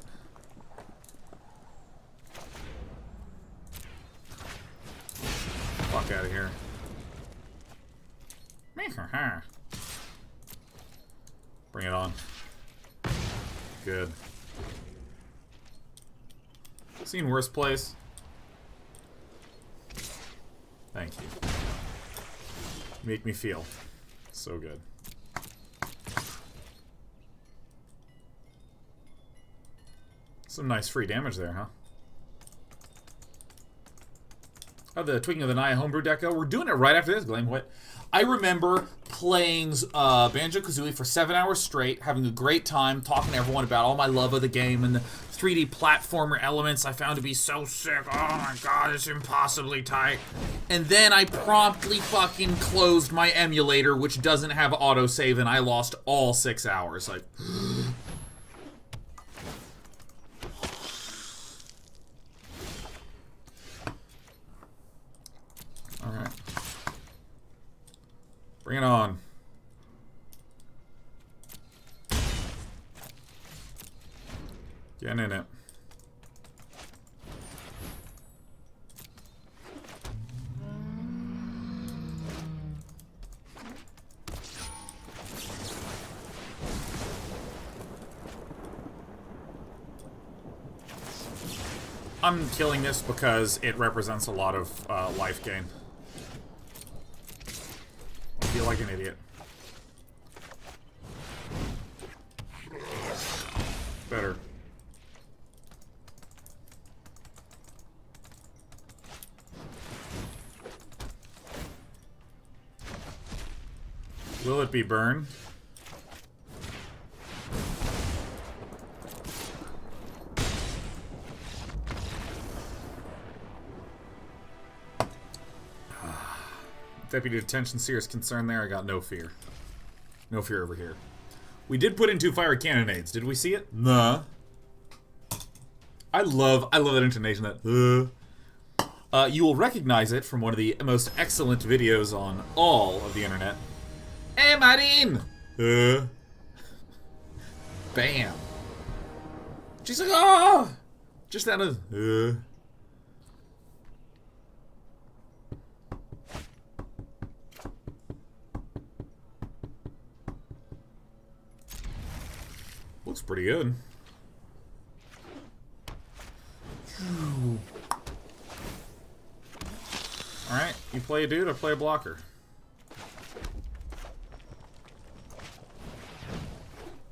Fuck out of here. Bring it on. Good. Seen worse plays. Thank you. Make me feel so good. Some nice free damage there, huh? Oh, the Tweaking of the Naya homebrew deco. We're doing it right after this, Glenn. What? I remember playing Banjo-Kazooie for 7 hours straight, having a great time, talking to everyone about all my love of the game and the 3D platformer elements I found to be so sick. Oh my god, it's impossibly tight. And then I promptly fucking closed my emulator, which doesn't have autosave, and I lost all 6 hours. Like... Alright. Bring it on. Get in it. I'm killing this because it represents a lot of life gain. I feel like an idiot. Better. Will it be burned? Deputy Detention, serious concern there. I got no fear. No fear over here. We did put in 2 Fiery Cannonades. Did we see it? Nah. I love that intonation. That. You will recognize it from one of the most excellent videos on all of the internet. Hey, Marine! Bam. She's like, oh! Just that. Looks pretty good. Alright, you play a dude, I play a blocker.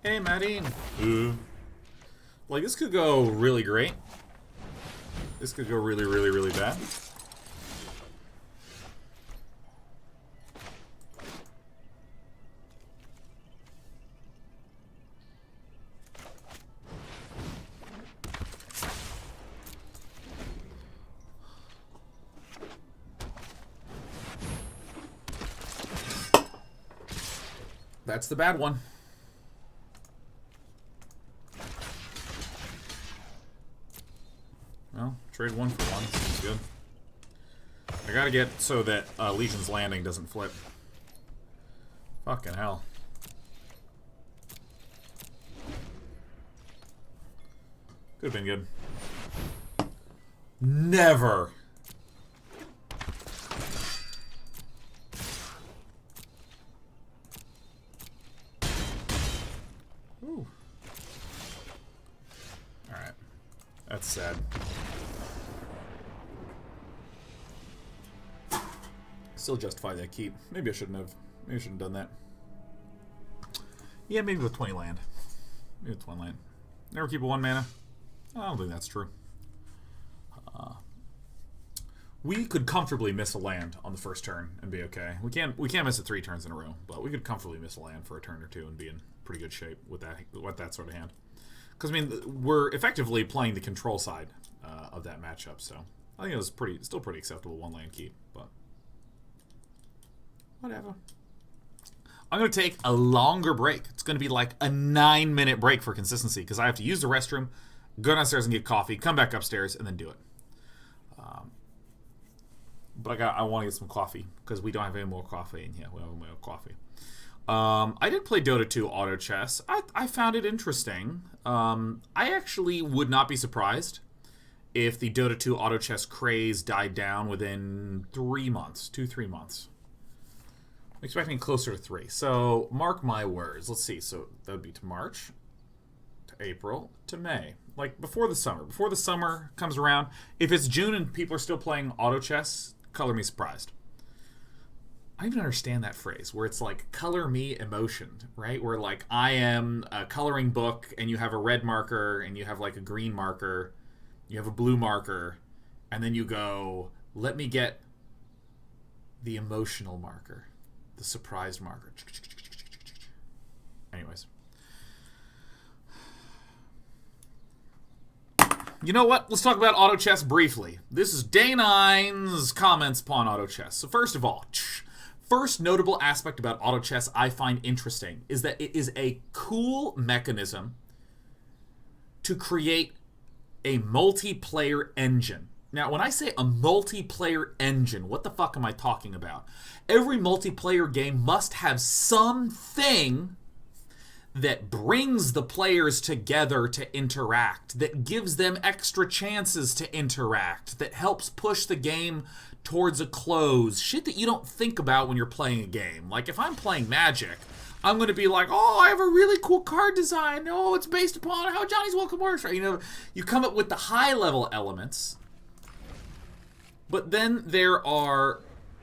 Hey, Maddie. Like, this could go really great. This could go really, really, really bad. That's the bad one. Well, trade 1 for 1. Seems good. I gotta get so that Legion's Landing doesn't flip. Fucking hell. Could've been good. Never! Ooh. Alright. That's sad. Still justify that keep. Maybe I shouldn't have. Maybe I shouldn't have done that. Yeah, maybe with 20 land. Maybe with 20 land. Never keep a 1 mana. I don't think that's true. We could comfortably miss a land on the first turn and be okay. We can't miss it 3 turns in a row, but we could comfortably miss a land for a turn or 2 and be in pretty good shape with that sort of hand. Because I mean, we're effectively playing the control side of that matchup, so I think it was still pretty acceptable 1 land keep, but whatever. I'm going to take a longer break. It's going to be like a 9-minute break for consistency because I have to use the restroom, go downstairs and get coffee, come back upstairs, and then do it. But I want to get some coffee because we don't have any more coffee in here. We don't have any more coffee. I did play Dota 2 Auto Chess. I found it interesting. I actually would not be surprised if the Dota 2 Auto Chess craze died down within 3 months, 2-3 months. I'm expecting closer to 3. So mark my words. Let's see. So that would be to March, to April, to May. Like before the summer. Before the summer comes around. If it's June and people are still playing Auto Chess, color me surprised. I don't even understand that phrase where it's like color me emotioned, right? Where like I am a coloring book and you have a red marker and you have like a green marker, you have a blue marker, and then you go, let me get the emotional marker, the surprised marker. Anyways. You know what? Let's talk about Auto Chess briefly. This is Day 9's comments upon Auto Chess. So first of all, first notable aspect about Auto Chess I find interesting is that it is a cool mechanism to create a multiplayer engine. Now, when I say a multiplayer engine, what the fuck am I talking about? Every multiplayer game must have something that brings the players together to interact, that gives them extra chances to interact, that helps push the game towards a close. Shit that you don't think about when you're playing a game. Like, if I'm playing Magic, I'm going to be like, oh, I have a really cool card design. Oh, it's based upon how Johnny's Welcome works, right? You know, you come up with the high-level elements, but then there's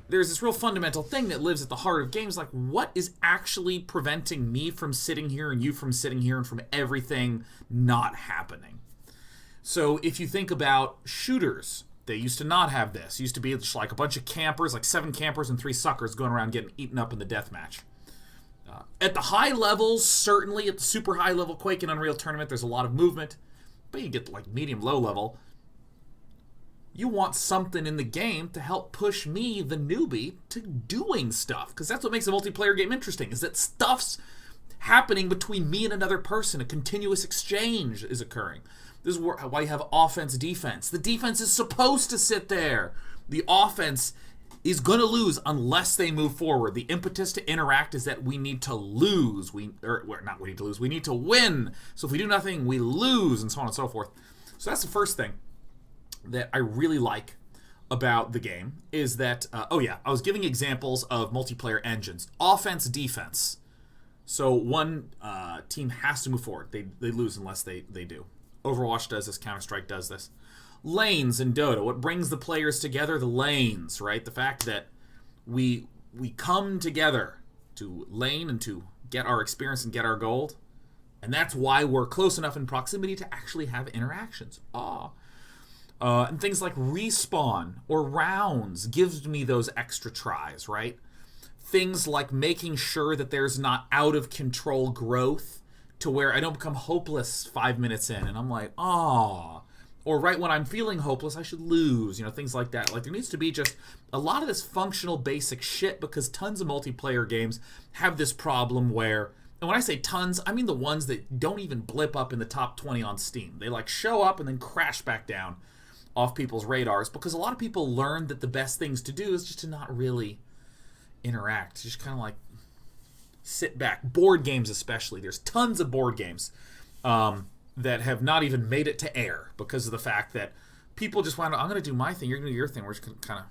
this real fundamental thing that lives at the heart of games, like what is actually preventing me from sitting here and you from sitting here and from everything not happening? So if you think about shooters, they used to not have this. It used to be just like a bunch of campers, like 7 campers and 3 suckers going around getting eaten up in the deathmatch. At the high levels, certainly at the super high level Quake and Unreal Tournament, there's a lot of movement. But you get like medium, low level. You want something in the game to help push me, the newbie, to doing stuff. Because that's what makes a multiplayer game interesting, is that stuff's happening between me and another person. A continuous exchange is occurring. This is why you have offense, defense. The defense is supposed to sit there. The offense is going to lose unless they move forward. The impetus to interact is that we need to lose. We need to win. So if we do nothing, we lose, and so on and so forth. So that's the first thing that I really like about the game, is that, I was giving examples of multiplayer engines. Offense, defense. So one team has to move forward. They lose unless they do. Overwatch does this, Counter-Strike does this. Lanes in Dota, what brings the players together? The lanes, right? The fact that we come together to lane and to get our experience and get our gold. And that's why we're close enough in proximity to actually have interactions. And things like respawn or rounds gives me those extra tries, right? Things like making sure that there's not out of control growth to where I don't become hopeless 5 minutes in and I'm like, or right when I'm feeling hopeless, I should lose, things like that. Like, there needs to be just a lot of this functional basic shit, because tons of multiplayer games have this problem where, and when I say tons, I mean the ones that don't even blip up in the top 20 on Steam. They like show up and then crash back down off people's radars, because a lot of people learn that the best things to do is just to not really interact. Just kind of like sit back. Board games especially. There's tons of board games that have not even made it to air because of the fact that people just want to, I'm going to do my thing, you're going to do your thing. We're just going to kind of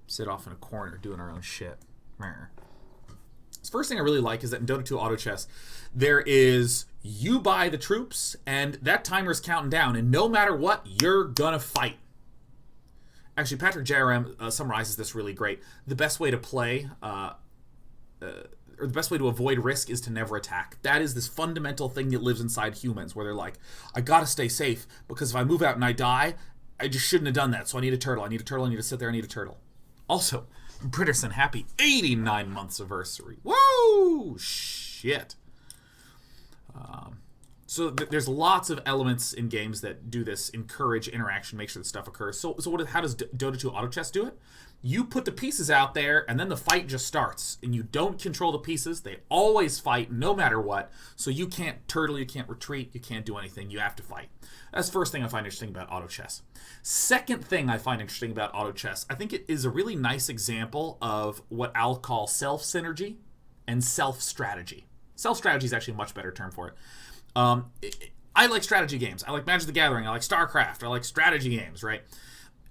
sit off in a corner doing our own shit. The first thing I really like is that in Dota 2 Auto Chess, there is, you buy the troops, and that timer's counting down, and no matter what, you're gonna fight. Actually, Patrick JRM summarizes this really great. The best way to play, or the best way to avoid risk is to never attack. That is this fundamental thing that lives inside humans, where they're like, I gotta stay safe, because if I move out and I die, I just shouldn't have done that, so I need a turtle, I need to sit there, I need a turtle. Also, Britterson, happy 89 months anniversary. Woo! Shit. So there's lots of elements in games that do this, encourage interaction, make sure that stuff occurs. So how does Dota 2 Auto Chess do it? You put the pieces out there, and then the fight just starts. And you don't control the pieces. They always fight, no matter what. So you can't turtle, you can't retreat, you can't do anything. You have to fight. That's the first thing I find interesting about Auto Chess. Second thing I find interesting about Auto Chess, I think it is a really nice example of what I'll call self-synergy and self-strategy. Self-strategy is actually a much better term for it. I like strategy games. I like Magic the Gathering. I like StarCraft. I like strategy games, right?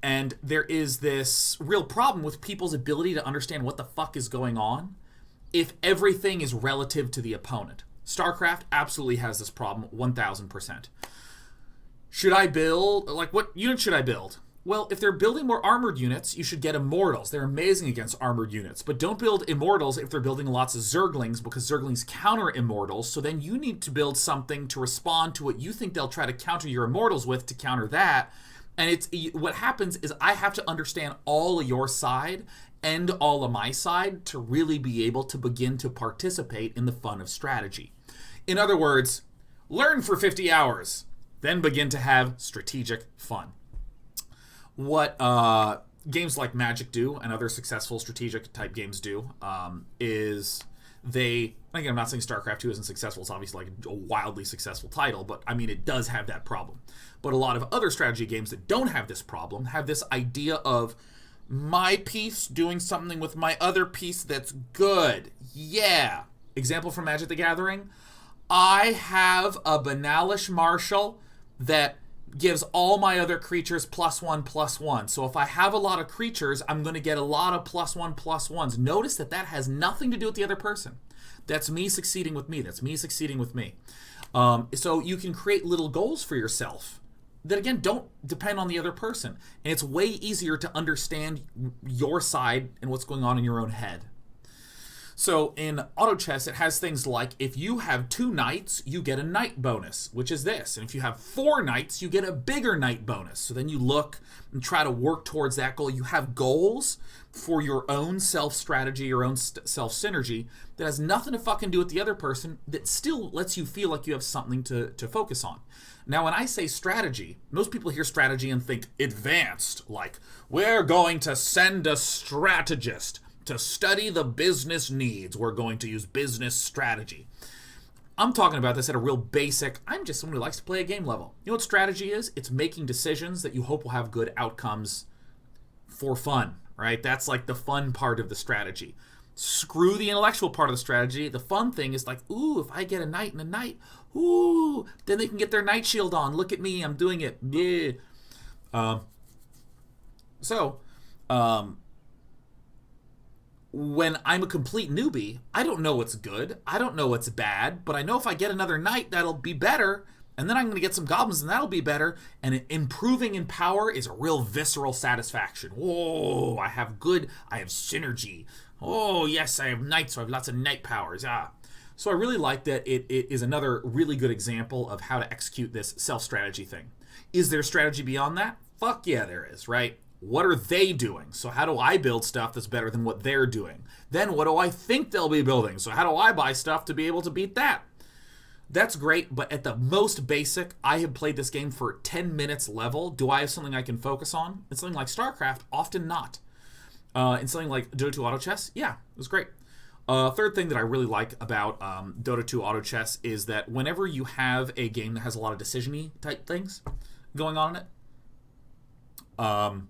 And there is this real problem with people's ability to understand what the fuck is going on if everything is relative to the opponent. StarCraft absolutely has this problem 1000%. Should I build, like, what unit should I build? Well, if they're building more armored units, you should get Immortals. They're amazing against armored units. But don't build Immortals if they're building lots of Zerglings, because Zerglings counter Immortals. So then you need to build something to respond to what you think they'll try to counter your Immortals with to counter that. And what happens is I have to understand all of your side and all of my side to really be able to begin to participate in the fun of strategy. In other words, learn for 50 hours, then begin to have strategic fun. What games like Magic do, and other successful strategic type games do, is Again, I'm not saying StarCraft 2 isn't successful. It's obviously like a wildly successful title, but I mean, it does have that problem. But a lot of other strategy games that don't have this problem have this idea of my piece doing something with my other piece that's good. Yeah. Example from Magic the Gathering. I have a Banalish Marshal that gives all my other creatures +1/+1. So if I have a lot of creatures, I'm going to get a lot of +1/+1s. Notice that that has nothing to do with the other person. That's me succeeding with me. That's me succeeding with me. So you can create little goals for yourself that, again, don't depend on the other person. And it's way easier to understand your side and what's going on in your own head. So in auto chess, it has things like if you have 2 knights, you get a knight bonus, which is this. And if you have 4 knights, you get a bigger knight bonus. So then you look and try to work towards that goal. You have goals for your own self-strategy, your own self-synergy that has nothing to fucking do with the other person that still lets you feel like you have something to focus on. Now, when I say strategy, most people hear strategy and think advanced, like we're going to send a strategist to study the business needs. We're going to use business strategy. I'm talking about this at a real basic, I'm just someone who likes to play a game level. You know what strategy is? It's making decisions that you hope will have good outcomes for fun, right? That's like the fun part of the strategy. Screw the intellectual part of the strategy. The fun thing is like, ooh, if I get a knight and a knight, ooh, then they can get their knight shield on. Look at me, I'm doing it. Yeah. When I'm a complete newbie, I don't know what's good, I don't know what's bad, but I know if I get another knight, that'll be better, and then I'm going to get some goblins, and that'll be better, and improving in power is a real visceral satisfaction. Oh, I have synergy. Oh, yes, I have knights, so I have lots of knight powers. So I really like that it is another really good example of how to execute this self-strategy thing. Is there strategy beyond that? Fuck yeah, there is, right? What are they doing? So how do I build stuff that's better than what they're doing? Then what do I think they'll be building? So how do I buy stuff to be able to beat that? That's great, but at the most basic, I have played this game for 10 minutes level. Do I have something I can focus on? In something like StarCraft, often not. In something like Dota 2 Auto Chess, yeah, it was great. Third thing that I really like about Dota 2 Auto Chess is that whenever you have a game that has a lot of decision-y type things going on in it,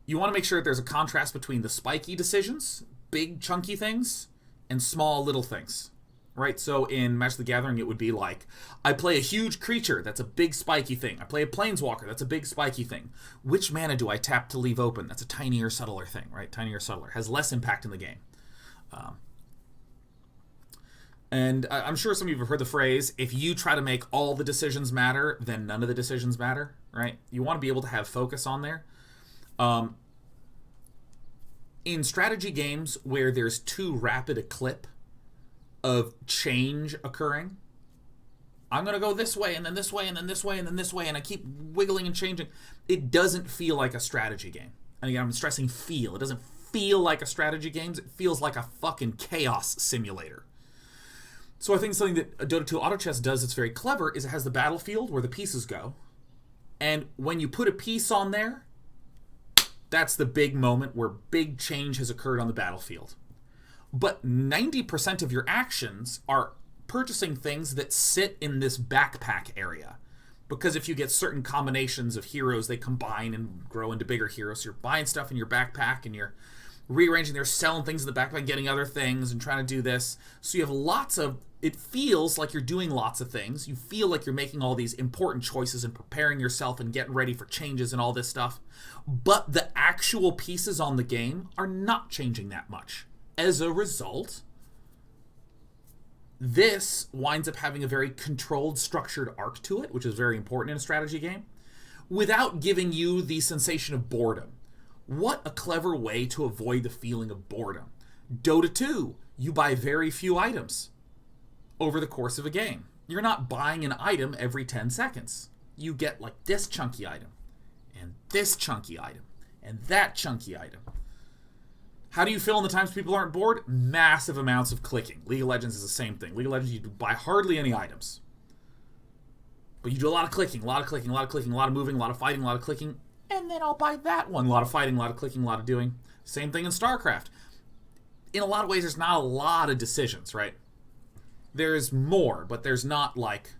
you want to make sure that there's a contrast between the spiky decisions, big chunky things, and small little things, right? So in Magic the Gathering, it would be like, I play a huge creature, that's a big spiky thing. I play a planeswalker, that's a big spiky thing. Which mana do I tap to leave open? That's a tinier, subtler thing, right? Tinier, subtler. Has less impact in the game. And I'm sure some of you have heard the phrase, if you try to make all the decisions matter, then none of the decisions matter, right? You want to be able to have focus on there. In strategy games where there's too rapid a clip of change occurring, I'm going to go this way, and then this way, and then this way, and then this way, and I keep wiggling and changing. It doesn't feel like a strategy game. And again, I'm stressing feel. It doesn't feel like a strategy game. It feels like a fucking chaos simulator. So I think something that Dota 2 Auto Chess does that's very clever is it has the battlefield where the pieces go. And when you put a piece on there, that's the big moment where big change has occurred on the battlefield. But 90% of your actions are purchasing things that sit in this backpack area. Because if you get certain combinations of heroes, they combine and grow into bigger heroes. So you're buying stuff in your backpack and you're rearranging, they're selling things in the backpack, getting other things and trying to do this. So you have lots of, it feels like you're doing lots of things. You feel like you're making all these important choices and preparing yourself and getting ready for changes and all this stuff. But the actual pieces on the game are not changing that much. As a result, this winds up having a very controlled, structured arc to it, which is very important in a strategy game, without giving you the sensation of boredom. What a clever way to avoid the feeling of boredom. Dota 2, you buy very few items over the course of a game. You're not buying an item every 10 seconds. You get like this chunky item, and this chunky item, and that chunky item. How do you feel in the times people aren't bored? Massive amounts of clicking. League of Legends is the same thing. League of Legends, you buy hardly any items. But you do a lot of clicking, a lot of clicking, a lot of clicking, a lot of moving, a lot of fighting, a lot of clicking, and then I'll buy that one. A lot of fighting, a lot of clicking, a lot of doing. Same thing in StarCraft. in a lot of ways, there's not a lot of decisions, right? There's more, but there's not, like,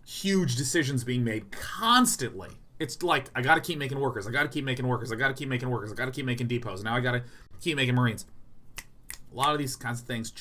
huge decisions being made constantly. It's like, I gotta keep making workers, I gotta keep making workers, I gotta keep making workers, I gotta keep making depots, now I gotta keep making marines. A lot of these kinds of things